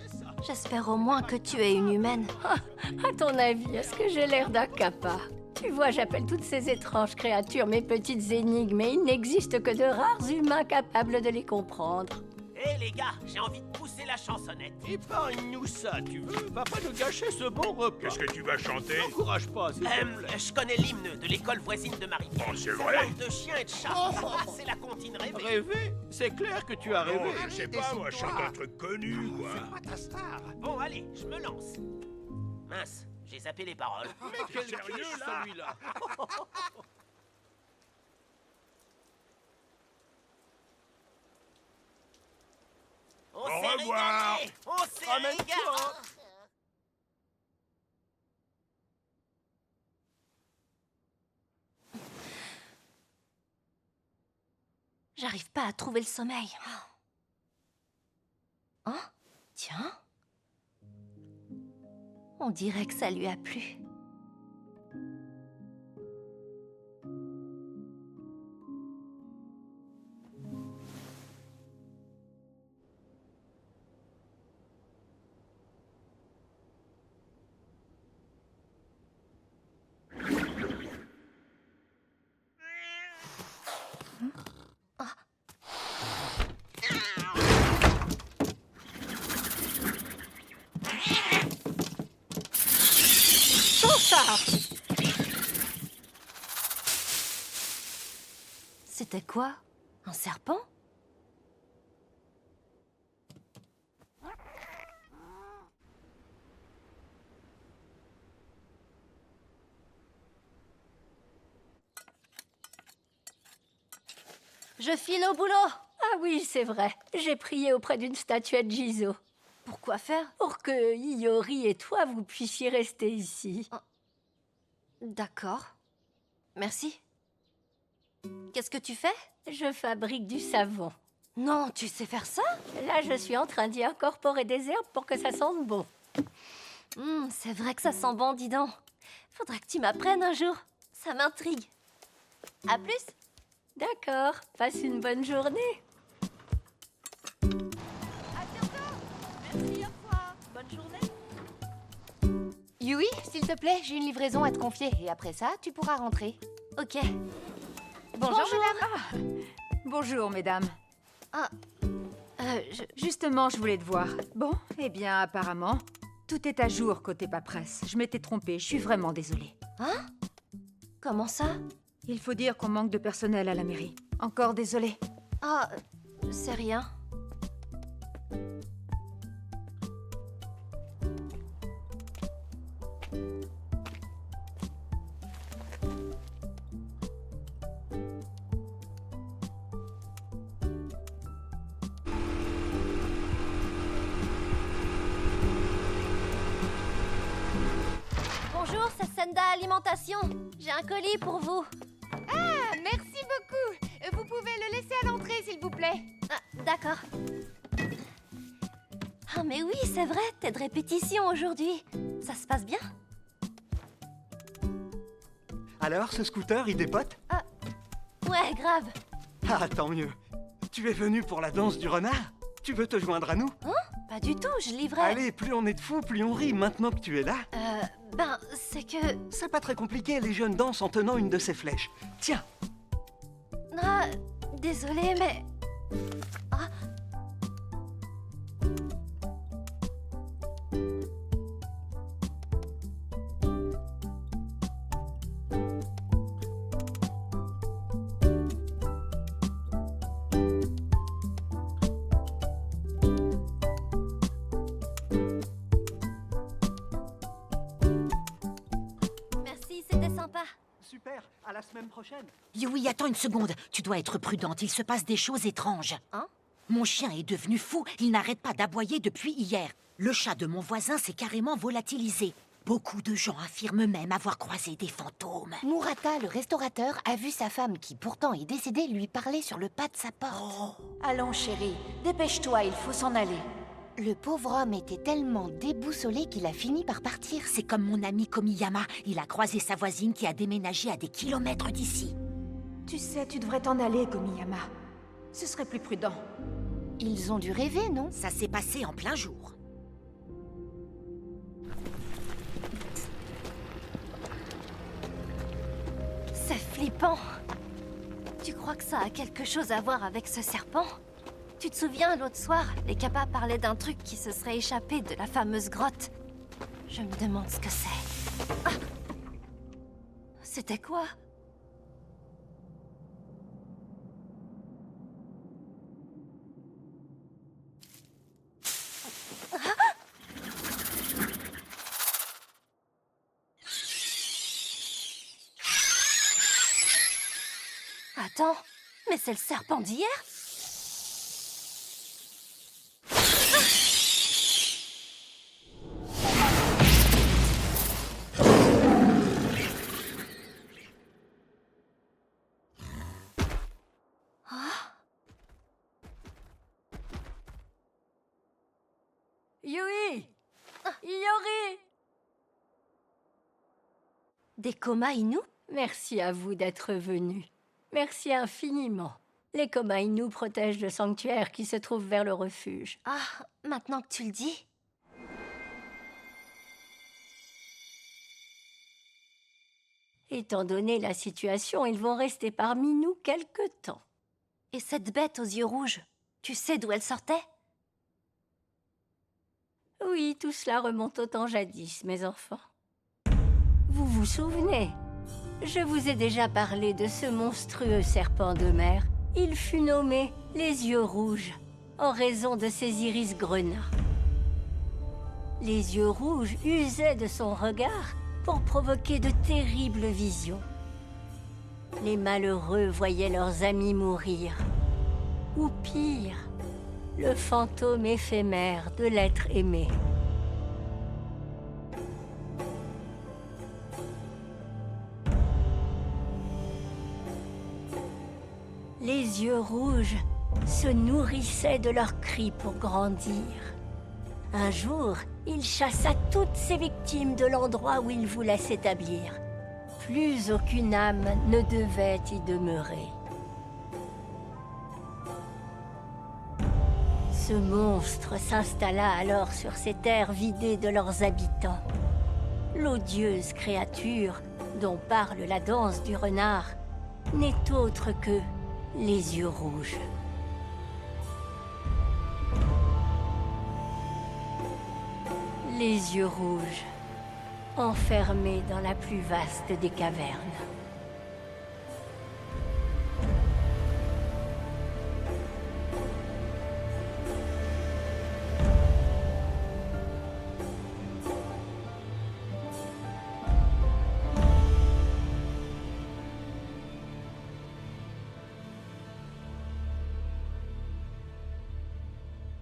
J'espère au moins que tu es une humaine. À ton avis, est-ce que j'ai l'air d'un kappa? Tu vois, j'appelle toutes ces étranges créatures mes petites énigmes, et il n'existe que de rares humains capables de les comprendre. Hé les gars, j'ai envie de pousser la chansonnette. Épargne-nous ça, tu veux? Va pas nous gâcher ce bon repas. Qu'est-ce que tu vas chanter? N'encourage pas, s'il te plaît. Je connais l'hymne de l'école voisine de Marie. Oh, c'est Ça vrai? parle de chiens et de chats. C'est la comptine rêvée. Rêver? C'est clair que tu as Non, rêvé. je sais pas, moi, chante un truc connu, quoi. Fais-moi ta star. Bon, allez, je me lance. Mince, j'ai zappé les paroles. Mais quel Sérieux, quiche, là? celui-là? On Au s'est revoir. régalé. On s'est régalé. J'arrive pas à trouver le sommeil. Hein? Tiens. On dirait que ça lui a plu. C'était quoi? Un serpent? Je file au boulot. Ah oui, c'est vrai. J'ai prié auprès d'une statuette Jizo. Pourquoi faire? Pour que Iori et toi, vous puissiez rester ici. D'accord. Merci. Qu'est-ce que tu fais? Je fabrique du savon. Non, tu sais faire ça? Là, je suis en train d'y incorporer des herbes pour que ça sente bon. C'est vrai que ça sent bon, dis donc. Faudra que tu m'apprennes un jour. Ça m'intrigue. À plus. D'accord. Passe une bonne journée. À bientôt. Merci, au revoir. Bonne journée. Yui, s'il te plaît, j'ai une livraison à te confier. Et après ça, tu pourras rentrer. Ok. Bonjour, madame. Bonjour, mesdames. Ah, Justement, je voulais te voir. Bon, eh bien, apparemment, tout est à jour côté paperesse. Je m'étais trompée, je suis vraiment désolée. Hein? Comment ça? Il faut dire qu'on manque de personnel à la mairie. Encore désolée. Ah, c'est rien. Bonjour, c'est Senda Alimentation. J'ai un colis pour vous. Ah, merci beaucoup. Vous pouvez le laisser à l'entrée, s'il vous plaît. Ah, d'accord. Ah, mais oui, c'est vrai, t'es de répétition aujourd'hui. Ça se passe bien? Alors, ce scooter, il dépote? Ouais, grave. Ah, tant mieux. Tu es venu pour la danse du renard? Tu veux te joindre à nous? Hein? Pas du tout, je livrais... Allez, plus on est de fous, plus on rit maintenant que tu es là. Ben, c'est que... C'est pas très compliqué, les jeunes dansent en tenant une de ces flèches. Tiens. Ah, désolée, mais... Ah. super. À la semaine prochaine. Yui, attends une seconde. Tu dois être prudente, il se passe des choses étranges. Hein? Mon chien est devenu fou, il n'arrête pas d'aboyer depuis hier. Le chat de mon voisin s'est carrément volatilisé. Beaucoup de gens affirment même avoir croisé des fantômes. Murata, le restaurateur, a vu sa femme, qui pourtant est décédée, lui parler sur le pas de sa porte. Allons, chérie, dépêche-toi, il faut s'en aller. Le pauvre homme était tellement déboussolé qu'il a fini par partir. C'est comme mon ami Komiyama. Il a croisé sa voisine qui a déménagé à des kilomètres d'ici. Tu sais, tu devrais t'en aller, Komiyama. Ce serait plus prudent. Ils ont dû rêver, non? Ça s'est passé en plein jour. C'est flippant. Tu crois que ça a quelque chose à voir avec ce serpent? Tu te souviens, l'autre soir, les Kappa parlaient d'un truc qui se serait échappé de la fameuse grotte. Je me demande ce que c'est. Ah! C'était quoi? Attends, mais c'est le serpent d'hier? Yui! Iori! Des Koma Inu? Merci à vous d'être venus. Merci infiniment. Les Koma Inu protègent le sanctuaire qui se trouve vers le refuge. Ah, maintenant que tu le dis. Étant donné la situation, ils vont rester parmi nous quelque temps. Et cette bête aux yeux rouges, tu sais d'où elle sortait? Oui, tout cela remonte au temps jadis, mes enfants. Vous vous souvenez? Je vous ai déjà parlé de ce monstrueux serpent de mer. Il fut nommé les yeux rouges, en raison de ses iris grenats. Les yeux rouges usaient de son regard pour provoquer de terribles visions. Les malheureux voyaient leurs amis mourir. Ou pire, le fantôme éphémère de l'être aimé. Les yeux rouges se nourrissaient de leurs cris pour grandir. Un jour, il chassa toutes ses victimes de l'endroit où il voulait s'établir. Plus aucune âme ne devait y demeurer. Ce monstre s'installa alors sur ces terres vidées de leurs habitants. L'odieuse créature dont parle la danse du renard n'est autre que les yeux rouges. Les yeux rouges, enfermés dans la plus vaste des cavernes.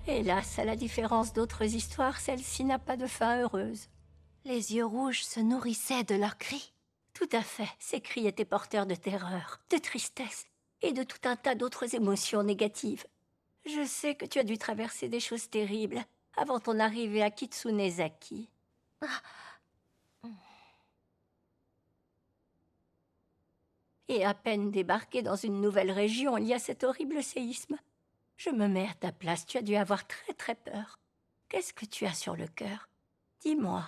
Hélas, à la différence d'autres histoires, celle-ci n'a pas de fin heureuse. Les yeux rouges se nourrissaient de leurs cris? Tout à fait. Ces cris étaient porteurs de terreur, de tristesse et de tout un tas d'autres émotions négatives. Je sais que tu as dû traverser des choses terribles avant ton arrivée à Kitsunezaki. Et à peine débarqué dans une nouvelle région, il y a cet horrible séisme. Je me mets à ta place, tu as dû avoir très peur. Qu'est-ce que tu as sur le cœur? Dis-moi.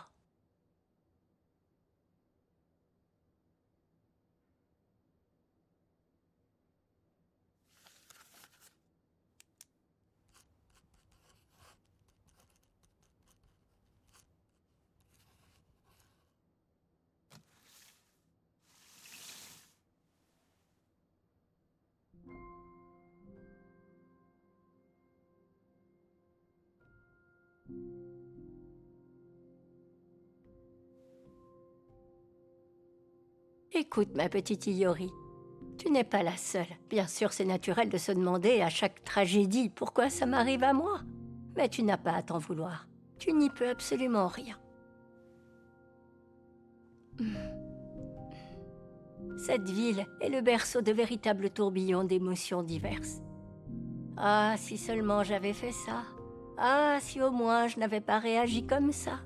Écoute, ma petite Iori, tu n'es pas la seule. Bien sûr, c'est naturel de se demander à chaque tragédie pourquoi ça m'arrive à moi. Mais tu n'as pas à t'en vouloir. Tu n'y peux absolument rien. Cette ville est le berceau de véritables tourbillons d'émotions diverses. Ah, si seulement j'avais fait ça. Ah, si au moins je n'avais pas réagi comme ça.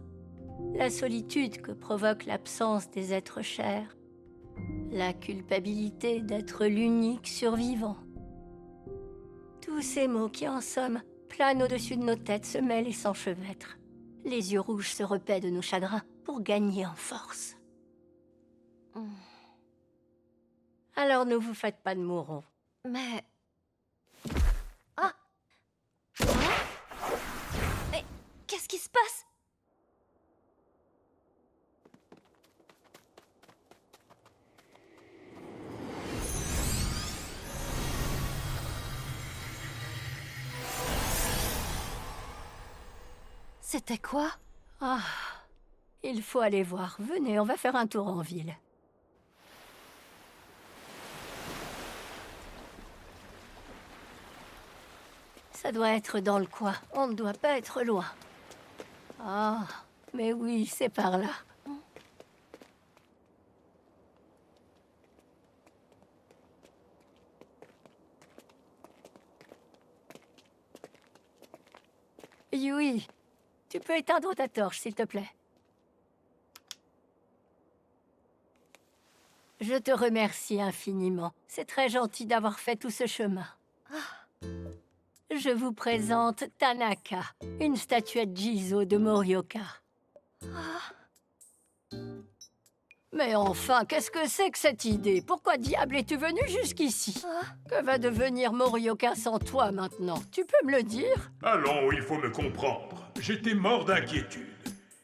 La solitude que provoque l'absence des êtres chers. La culpabilité d'être l'unique survivant. Tous ces mots qui, en somme, planent au-dessus de nos têtes, se mêlent et s'enchevêtrent. Les yeux rouges se repaient de nos chagrins pour gagner en force. Alors ne vous faites pas de mourons. Mais... Ah! Mais qu'est-ce qui se passe? C'était quoi? Ah, il faut aller voir. Venez, on va faire un tour en ville. Ça doit être dans le coin. On ne doit pas être loin. Ah, mais oui, c'est par là. Yui, tu peux éteindre ta torche, s'il te plaît. Je te remercie infiniment. C'est très gentil d'avoir fait tout ce chemin. Je vous présente Tanaka, une statuette Jizo de Morioka. Mais enfin, qu'est-ce que c'est que cette idée? Pourquoi diable es-tu venu jusqu'ici? Que va devenir Morioka sans toi maintenant? Tu peux me le dire? Allons, il faut me comprendre. J'étais mort d'inquiétude.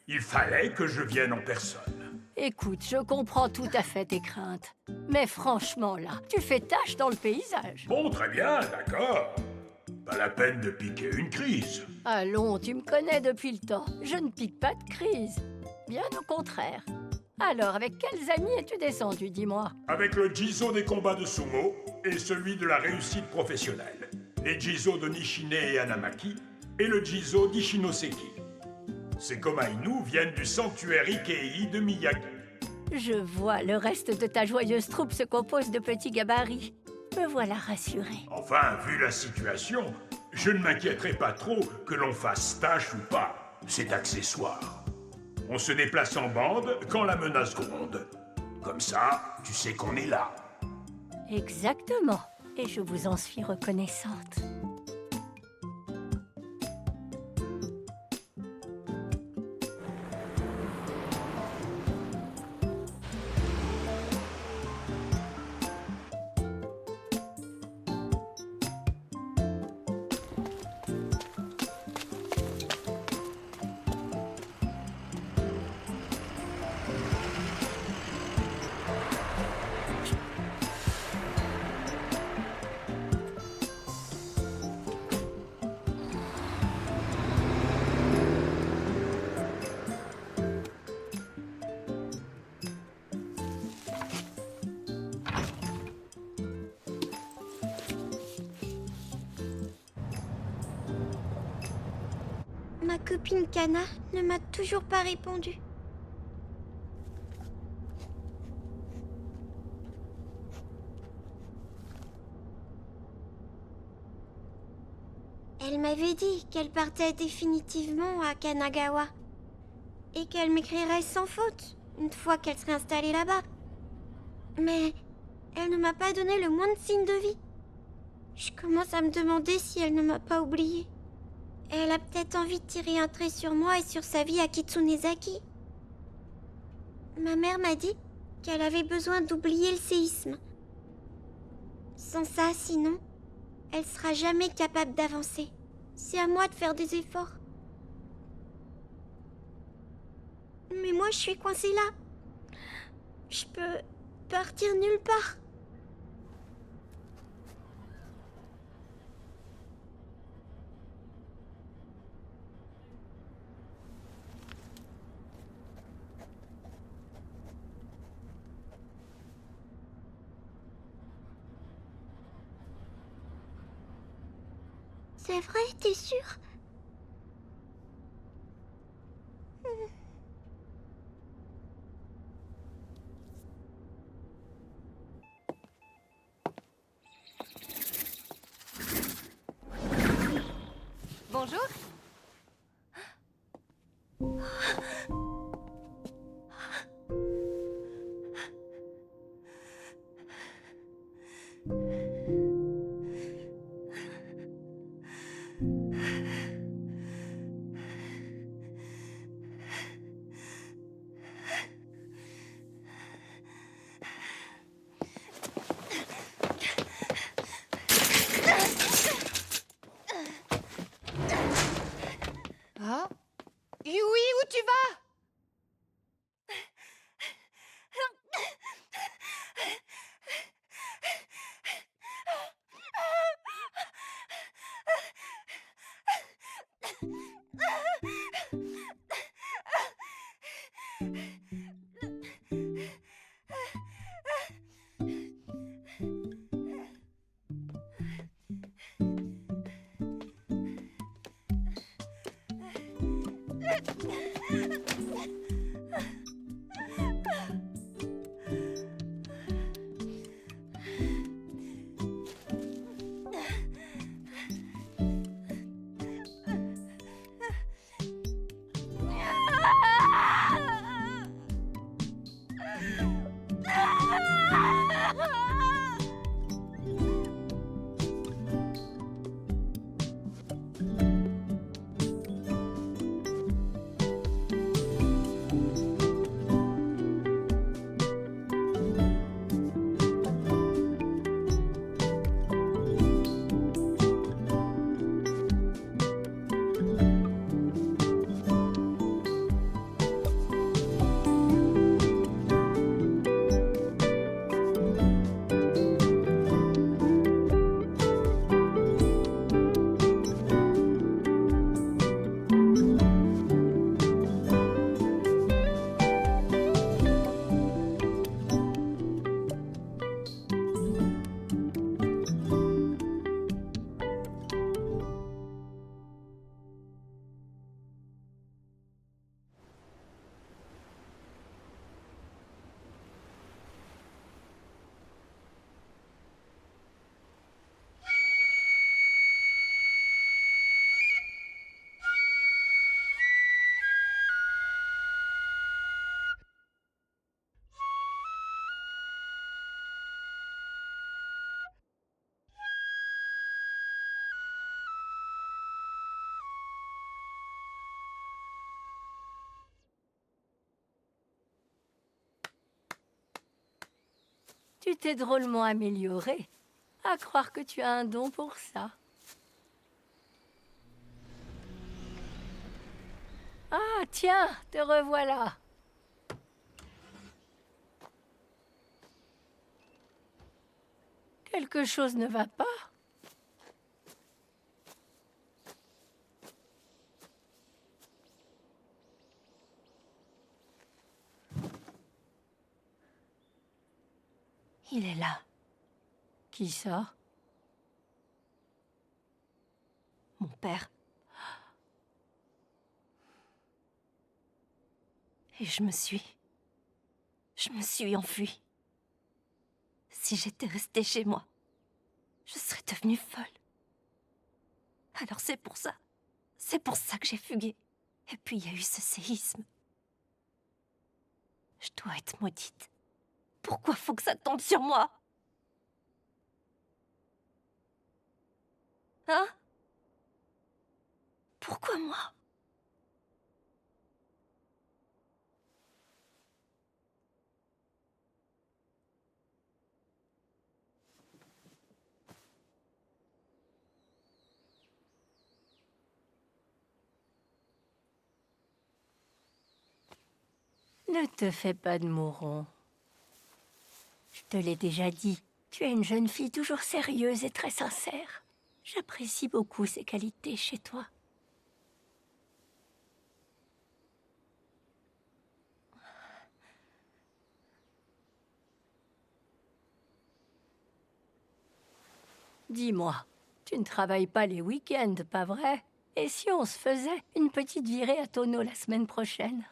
Il fallait que je vienne en personne. Écoute, je comprends tout à fait tes craintes. Mais franchement, là, tu fais tache dans le paysage. Bon, très bien, d'accord. Pas la peine de piquer une crise. Allons, tu me connais depuis le temps. Je ne pique pas de crise. Bien au contraire. Alors, avec quels amis es-tu descendu, dis-moi? Avec le Jizo des combats de sumo et celui de la réussite professionnelle. Les Jizo de Nishine et Hanamaki et le Jizo d'Ishinoseki. Ces Komainu viennent du sanctuaire Ikei de Miyagi. Je vois, le reste de ta joyeuse troupe se compose de petits gabarits. Me voilà rassurée. Enfin, vu la situation, je ne m'inquiéterai pas trop que l'on fasse tâche ou pas. C'est accessoire. On se déplace en bande quand la menace gronde. Comme ça, tu sais qu'on est là. Exactement. Et je vous en suis reconnaissante. Ma copine Kana ne m'a toujours pas répondu. Elle m'avait dit qu'elle partait définitivement à Kanagawa et qu'elle m'écrirait sans faute une fois qu'elle serait installée là-bas. Mais elle ne m'a pas donné le moindre signe de vie. Je commence à me demander si elle ne m'a pas oubliée. Elle a peut-être envie de tirer un trait sur moi et sur sa vie à Kitsunezaki. Ma mère m'a dit qu'elle avait besoin d'oublier le séisme. Sans ça, sinon, elle sera jamais capable d'avancer. C'est à moi de faire des efforts. Mais moi, je suis coincée là. Je peux partir nulle part. C'est vrai, t'es sûre? Bonjour. Ah? Yui, où tu vas? Tu t'es drôlement améliorée. À croire que tu as un don pour ça. Ah, tiens, te revoilà. Quelque chose ne va pas? Il est là. Qui ça? Mon père. Et je me suis enfuie. Si j'étais restée chez moi, je serais devenue folle. Alors c'est pour ça que j'ai fugué. Et puis il y a eu ce séisme. Je dois être maudite. Pourquoi faut que ça tombe sur moi? Hein? Pourquoi moi? Ne te fais pas de mouron. Je te l'ai déjà dit, tu es une jeune fille toujours sérieuse et très sincère. J'apprécie beaucoup ces qualités chez toi. Dis-moi, Tu ne travailles pas les week-ends, pas vrai? Et si on se faisait une petite virée à Tono la semaine prochaine?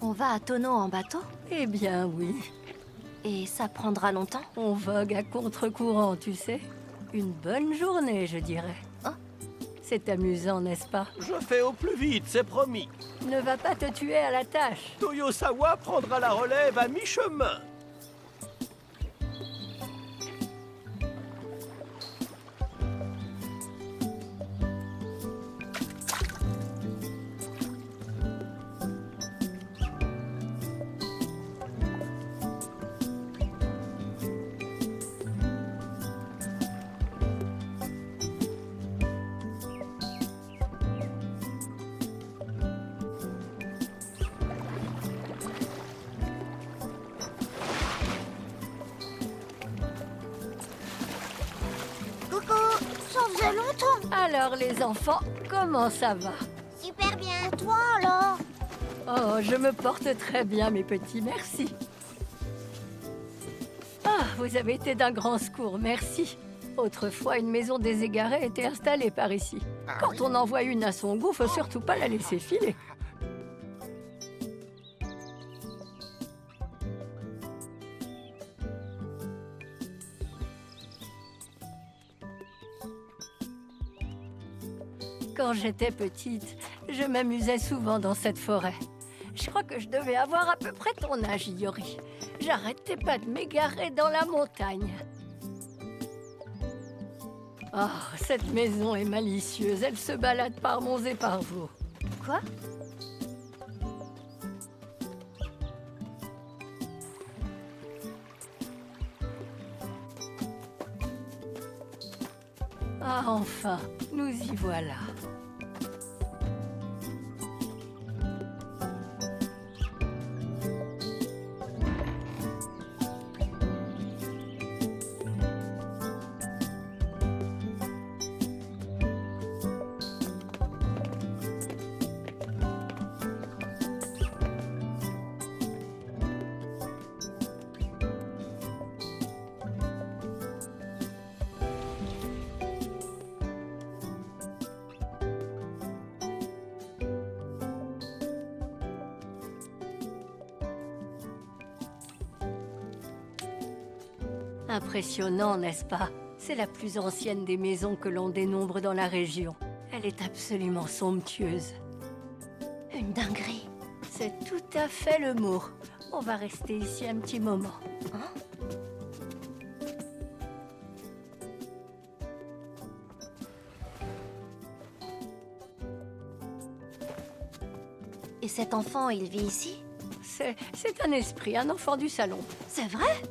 On va à Tono en bateau? Eh bien, oui. Et ça prendra longtemps? On vogue à contre-courant, tu sais. Une bonne journée, je dirais. Oh. C'est amusant, n'est-ce pas? Je fais au plus vite, c'est promis. Ne va pas te tuer à la tâche. Toyosawa prendra la relève à mi-chemin. Alors les enfants, comment ça va? Super bien. Et toi alors? Oh, je me porte très bien, mes petits, merci. Ah, vous avez été d'un grand secours, merci. Autrefois, une maison des égarés était installée par ici. Quand on envoie une à son goût, faut surtout pas la laisser filer. Quand j'étais petite, je m'amusais souvent dans cette forêt. Je crois que je devais avoir à peu près ton âge, Iori. J'arrêtais pas de m'égarer dans la montagne. Oh, cette maison est malicieuse. Elle se balade par monts et par vaux. Quoi? Ah, enfin, nous y voilà. Impressionnant, n'est-ce pas? C'est la plus ancienne des maisons que l'on dénombre dans la région. Elle est absolument somptueuse. Une dinguerie. C'est tout à fait le mot. On va rester ici un petit moment. Hein? Et cet enfant, il vit ici? C'est un esprit, un enfant du salon. C'est vrai?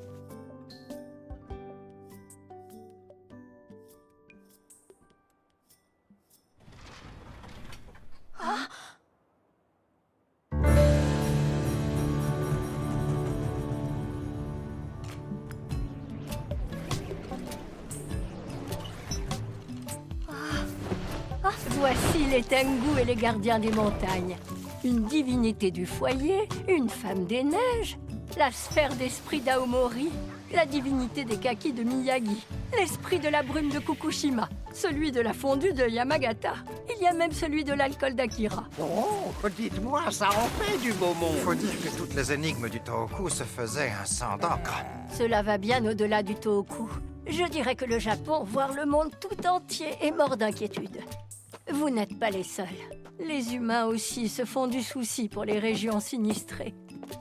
Voici les Tengu et les gardiens des montagnes. Une divinité du foyer, une femme des neiges, la sphère d'esprit d'Aomori la divinité des kakis de Miyagi, l'esprit de la brume de Fukushima, celui de la fondue de Yamagata. Il y a même celui de l'alcool d'Akira. Oh, dites-moi, ça en fait du beau monde. Faut dire que toutes les énigmes du Tohoku se faisaient un sang d'encre. Cela va bien au-delà du Tohoku. Je dirais que le Japon, voire le monde tout entier, est mort d'inquiétude. Vous n'êtes pas les seuls. Les humains aussi se font du souci pour les régions sinistrées.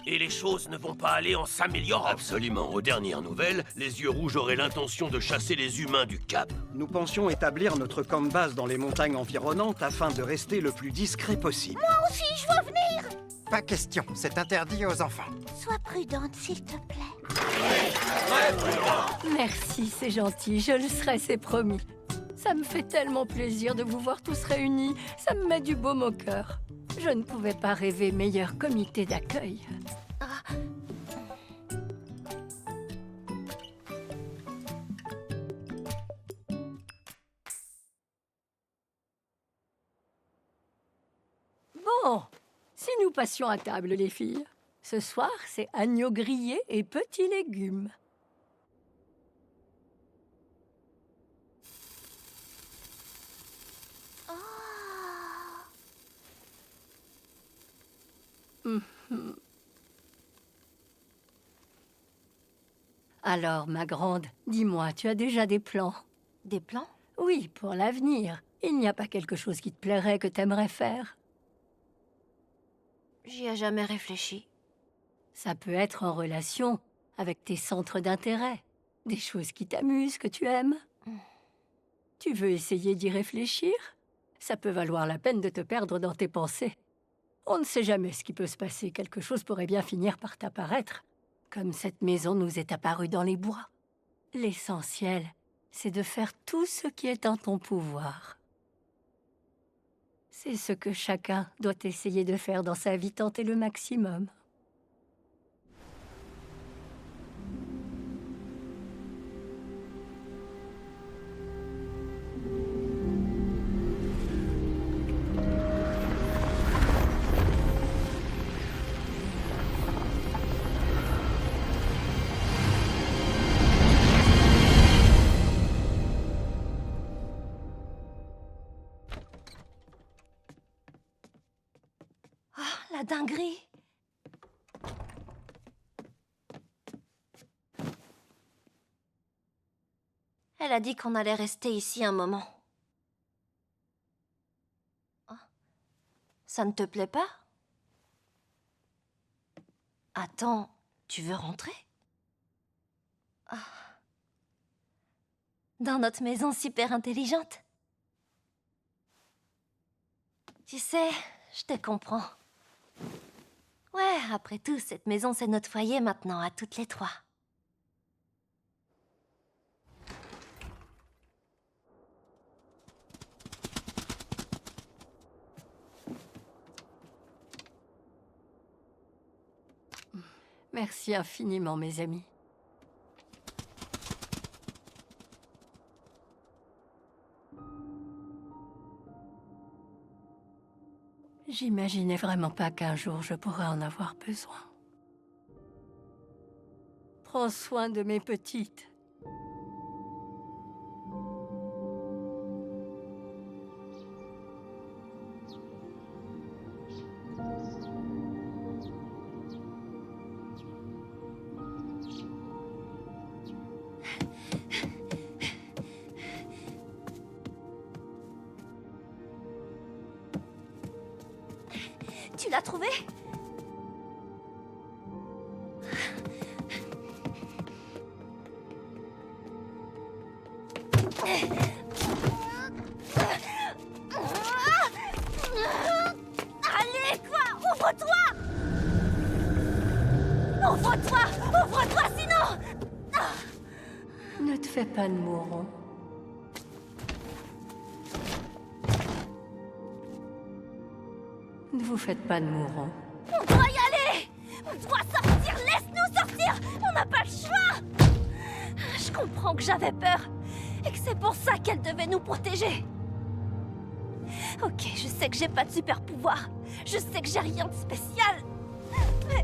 Et les choses ne vont pas aller en s'améliorant. Absolument. Aux dernières nouvelles, les yeux rouges auraient l'intention de chasser les humains du Cap. Nous pensions établir notre camp de base dans les montagnes environnantes afin de rester le plus discret possible. Moi aussi, je veux venir. Pas question, c'est interdit aux enfants. Sois prudente, s'il te plaît. Merci, c'est gentil. Je le serai, c'est promis. Ça me fait tellement plaisir de vous voir tous réunis. Ça me met du baume au cœur. Je ne pouvais pas rêver meilleur comité d'accueil. Bon, si nous passions à table, les filles. Ce soir, c'est agneau grillé et petits légumes. Alors, ma grande, dis-moi, tu as déjà des plans? Des plans? Oui, pour l'avenir. Il n'y a pas quelque chose qui te plairait, que t'aimerais faire? J'y ai jamais réfléchi. Ça peut être en relation avec tes centres d'intérêt, des choses qui t'amusent, que tu aimes. Tu veux essayer d'y réfléchir? Ça peut valoir la peine de te perdre dans tes pensées. On ne sait jamais ce qui peut se passer. Quelque chose pourrait bien finir par t'apparaître, comme cette maison nous est apparue dans les bois. L'essentiel, c'est de faire tout ce qui est en ton pouvoir. C'est ce que chacun doit essayer de faire dans sa vie, tenter le maximum. La dinguerie! Elle a dit qu'on allait rester ici un moment. Oh. Ça ne te plaît pas? Attends, tu veux rentrer? Ah. Dans notre maison super intelligente? Tu sais, je te comprends. Ouais, après tout, cette maison, c'est notre foyer maintenant, à toutes les trois. Merci infiniment, mes amis. J'imaginais vraiment pas qu'un jour je pourrais en avoir besoin. Prends soin de mes petites. Tu l'as trouvé? Allez, quoi? Ouvre-toi! Ouvre-toi! Ouvre-toi, sinon! Ne te fais pas de mouron. Ne vous faites pas de mourant. On doit y aller! On doit sortir! Laisse-nous sortir! On n'a pas le choix! Je comprends que j'avais peur et que c'est pour ça qu'elle devait nous protéger. Ok, je sais que j'ai pas de super pouvoir. Je sais que j'ai rien de spécial. Mais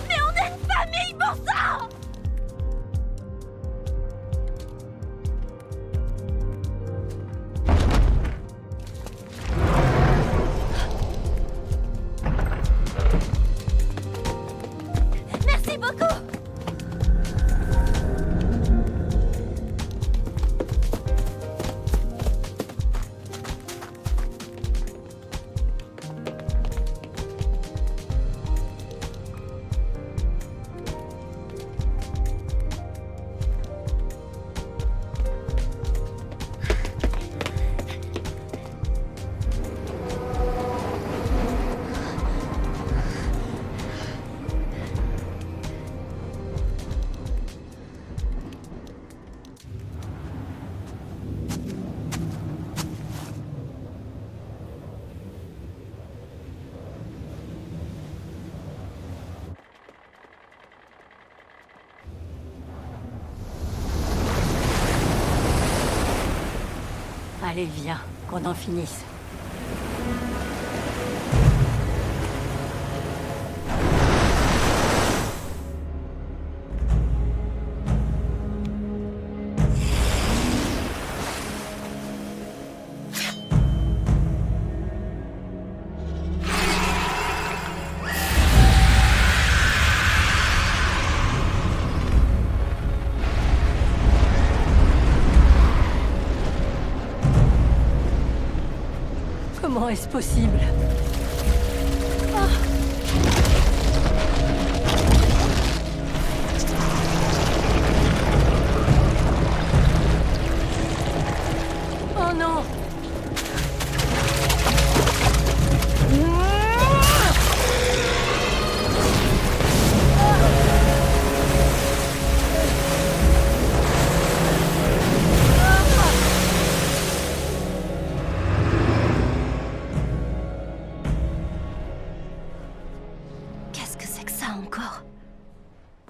on est une famille, bon sang! Allez, viens, qu'on en finisse. Comment est-ce possible? Oh non! Qu'est-ce que c'est que ça encore?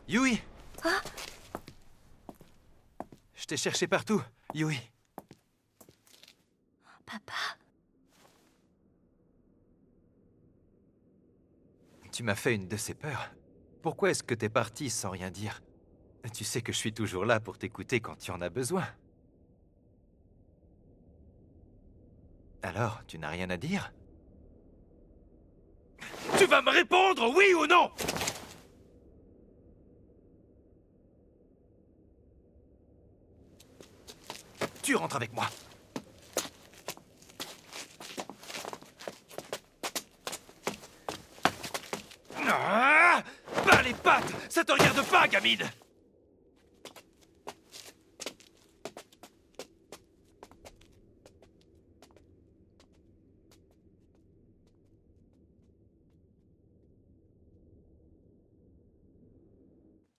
Yui! Ah, Je t'ai cherché partout, Yui. papa. Tu m'as fait une de ces peurs. Pourquoi est-ce que t'es parti sans rien dire? Tu sais que je suis toujours là pour t'écouter quand tu en as besoin. Alors, tu n'as rien à dire? Tu vas me répondre, oui ou non? Tu rentres avec moi. Ah! Bas les pattes! Ça te regarde pas, gamine!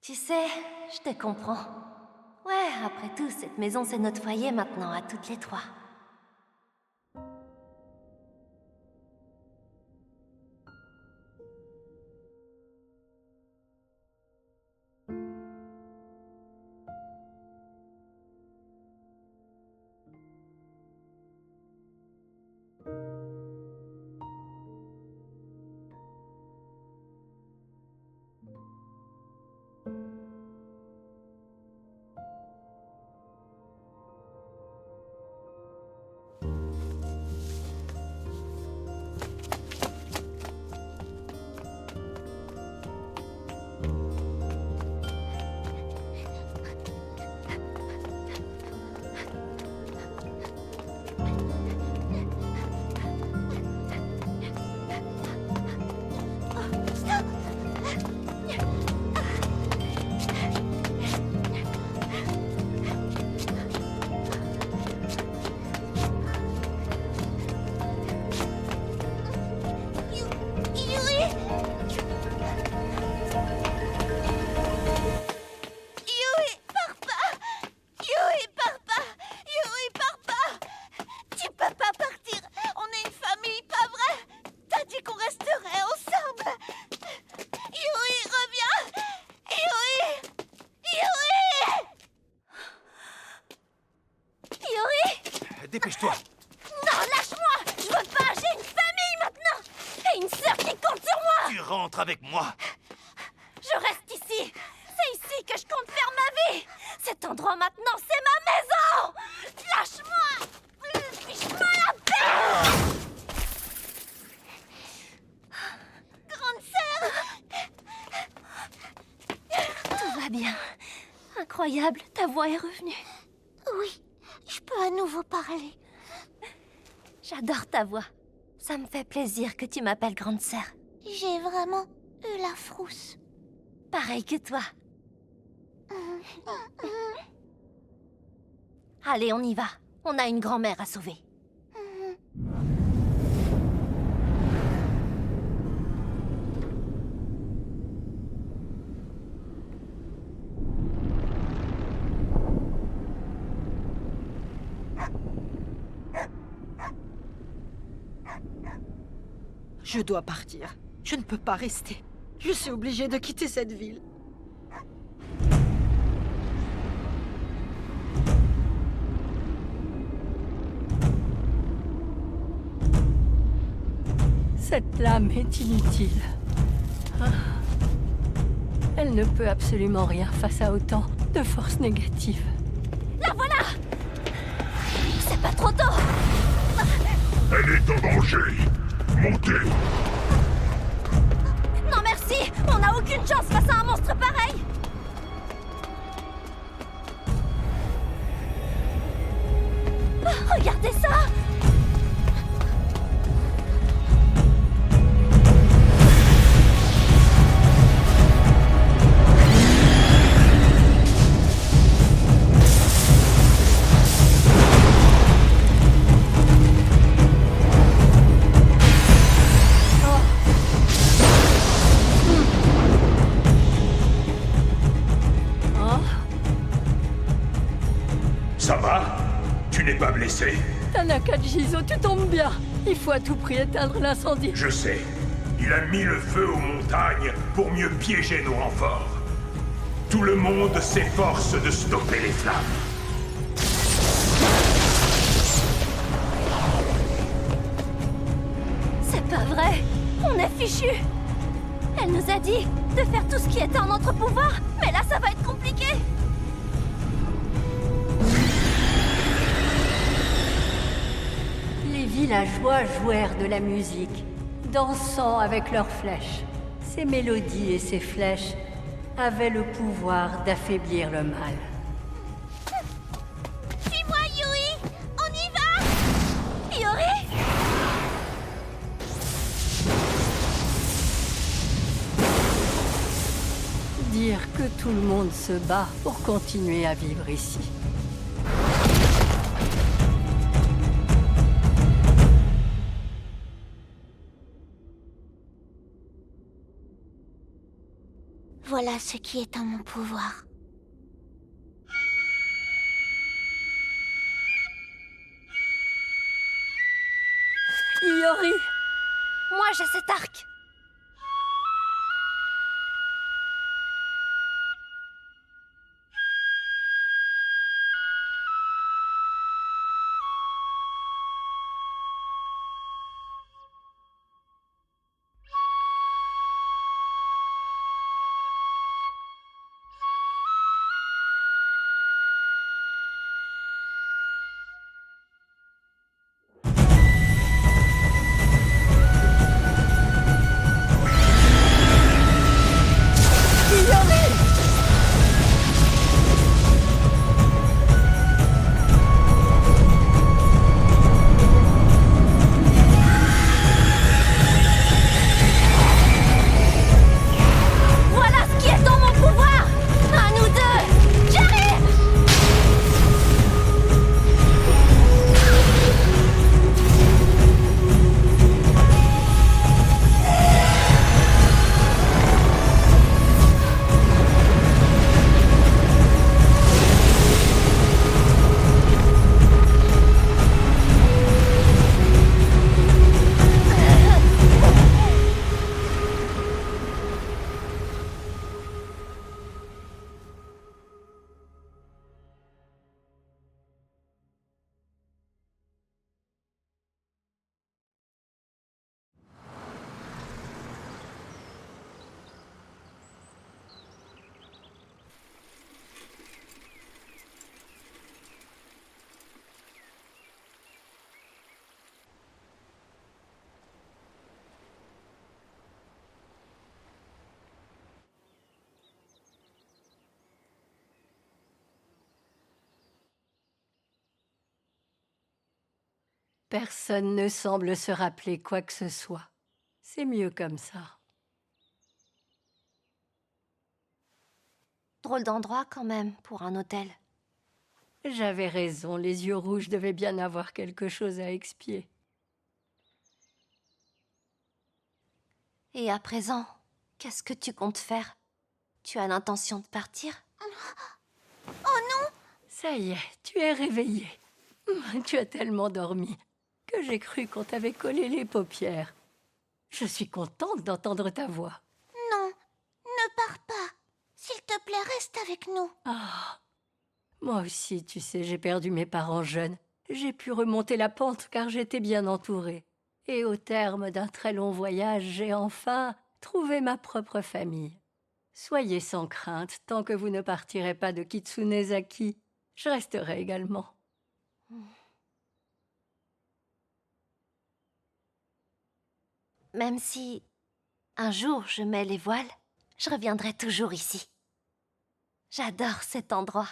Tu sais, je te comprends. Ouais, après tout, cette maison, c'est notre foyer maintenant, à toutes les trois. Dépêche-toi! Non, lâche-moi! Je veux pas, j'ai une famille maintenant! Et une sœur qui compte sur moi! Tu rentres avec moi! Je reste ici! C'est ici que je compte faire ma vie! Cet endroit maintenant, c'est ma maison! Lâche-moi! Fiche-moi la paix! Grande sœur! Tout va bien. Incroyable, ta voix est revenue. Oui, je peux à nouveau parler. J'adore ta voix. Ça me fait plaisir que tu m'appelles grande sœur. J'ai vraiment eu la frousse. Pareil que toi. Allez, on y va. On a une grand-mère à sauver. Je dois partir. Je ne peux pas rester. Je suis obligée de quitter cette ville. Cette lame est inutile. Ah. Elle ne peut absolument rien face à autant de forces négatives. La voilà! C'est pas trop tôt! Elle est en danger. Montez. Non merci! On n'a aucune chance face à un monstre pareil! Regardez ça! Ça va? Tu n'es pas blessé? Tanaka Jizo, tu tombes bien. Il faut à tout prix éteindre l'incendie. Je sais. Il a mis le feu aux montagnes pour mieux piéger nos renforts. Tout le monde s'efforce de stopper les flammes. C'est pas vrai! On est fichus! Elle nous a dit de faire tout ce qui était en notre pouvoir, mais là ça va être compliqué! Les villageois jouèrent de la musique, dansant avec leurs flèches. Ces mélodies et ces flèches avaient le pouvoir d'affaiblir le mal. Suis-moi, Yuri! On y va! Yuri! Dire que tout le monde se bat pour continuer à vivre ici. Voilà ce qui est en mon pouvoir. Iori! Moi j'ai cet arc! Personne ne semble se rappeler quoi que ce soit. C'est mieux comme ça. Drôle d'endroit quand même, pour un hôtel. J'avais raison, les yeux rouges devaient bien avoir quelque chose à expier. Et à présent, qu'est-ce que tu comptes faire? Tu as l'intention de partir? Oh non! Ça y est, tu es réveillée. Tu as tellement dormi que j'ai cru qu'on t'avait collé les paupières. Je suis contente d'entendre ta voix. Non, ne pars pas. S'il te plaît, reste avec nous. Ah, moi aussi, tu sais, j'ai perdu mes parents jeunes. J'ai pu remonter la pente car j'étais bien entourée. Et au terme d'un très long voyage, j'ai enfin trouvé ma propre famille. Soyez sans crainte, tant que vous ne partirez pas de Kitsunezaki, je resterai également. Même si un jour je mets les voiles, je reviendrai toujours ici. J'adore cet endroit.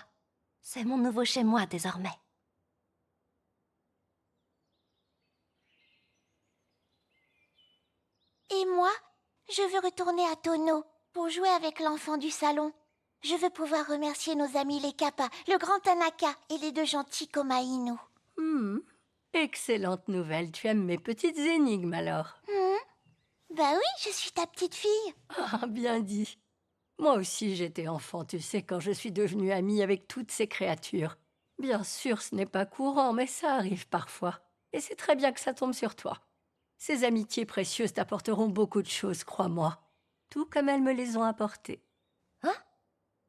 C'est mon nouveau chez-moi désormais. Et moi, je veux retourner à Tono pour jouer avec l'enfant du salon. Je veux pouvoir remercier nos amis les Kappa, le grand Tanaka et les 2 gentils Komainu. Excellente nouvelle, tu aimes mes petites énigmes alors. Bah oui, je suis ta petite fille. Ah, bien dit. Moi aussi j'étais enfant, tu sais, quand je suis devenue amie avec toutes ces créatures. Bien sûr, ce n'est pas courant, mais ça arrive parfois. Et c'est très bien que ça tombe sur toi. Ces amitiés précieuses t'apporteront beaucoup de choses, crois-moi. Tout comme elles me les ont apportées. Hein?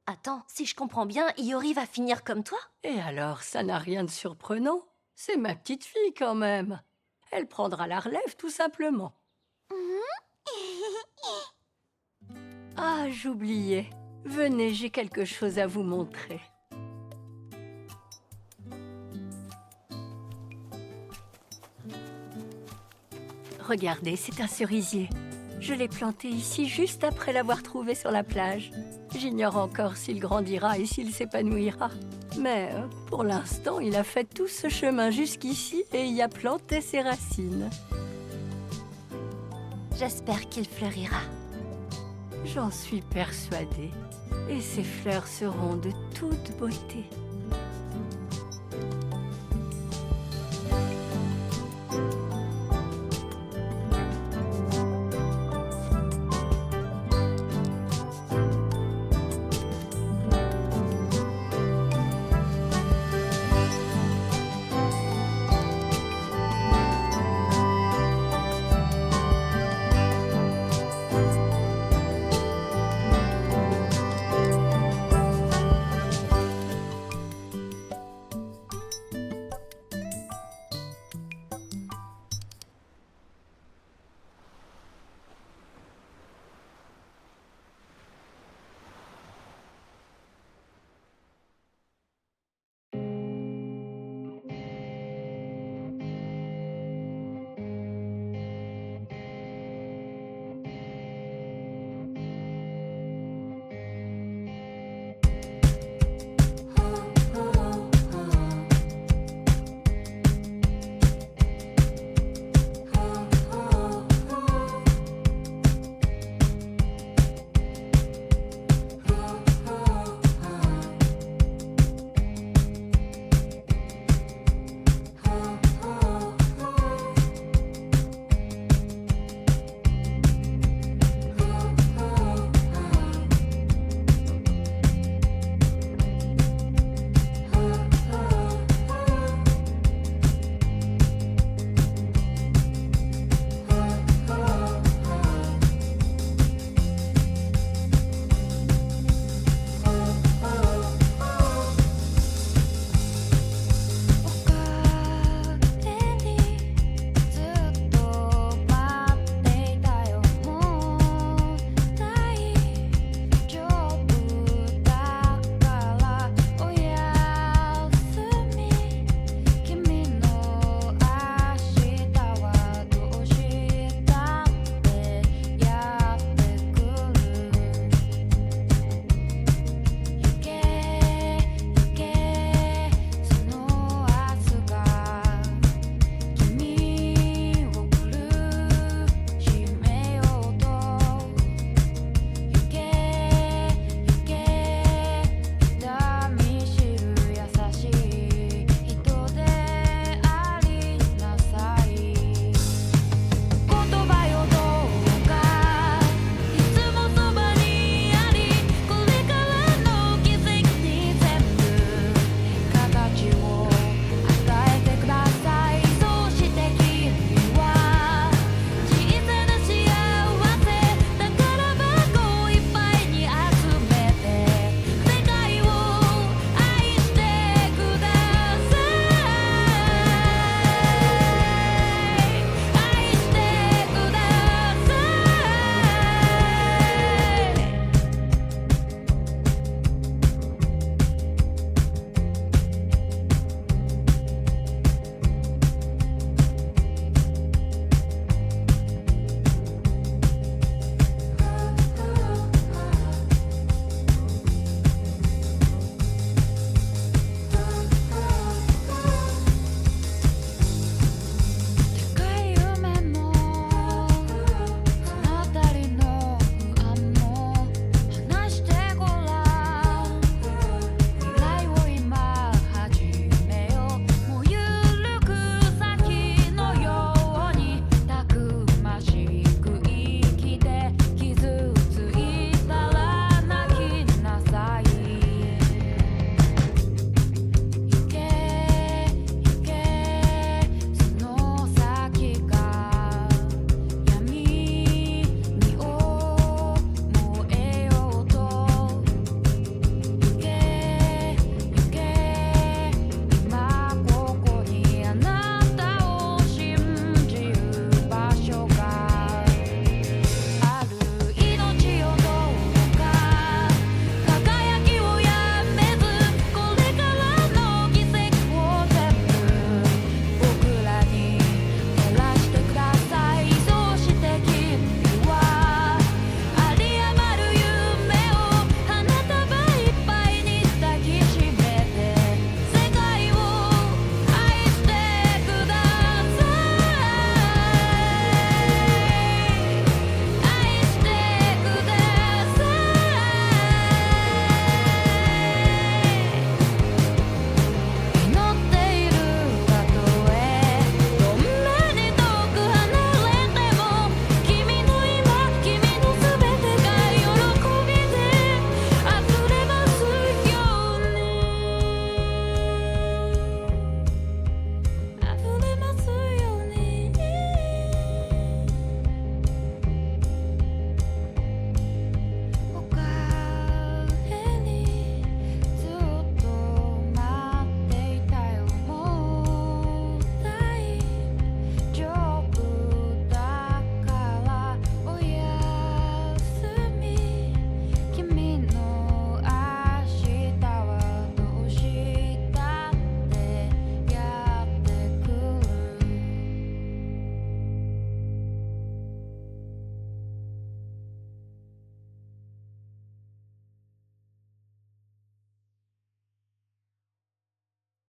Attends, si je comprends bien, Iori va finir comme toi? Et alors, ça n'a rien de surprenant. C'est ma petite fille quand même. Elle prendra la relève tout simplement. Ah, j'oubliais. Venez, j'ai quelque chose à vous montrer. Regardez, c'est un cerisier. Je l'ai planté ici juste après l'avoir trouvé sur la plage. J'ignore encore s'il grandira et s'il s'épanouira. Mais pour l'instant, il a fait tout ce chemin jusqu'ici et y a planté ses racines. J'espère qu'il fleurira. J'en suis persuadée. Et ces fleurs seront de toute beauté.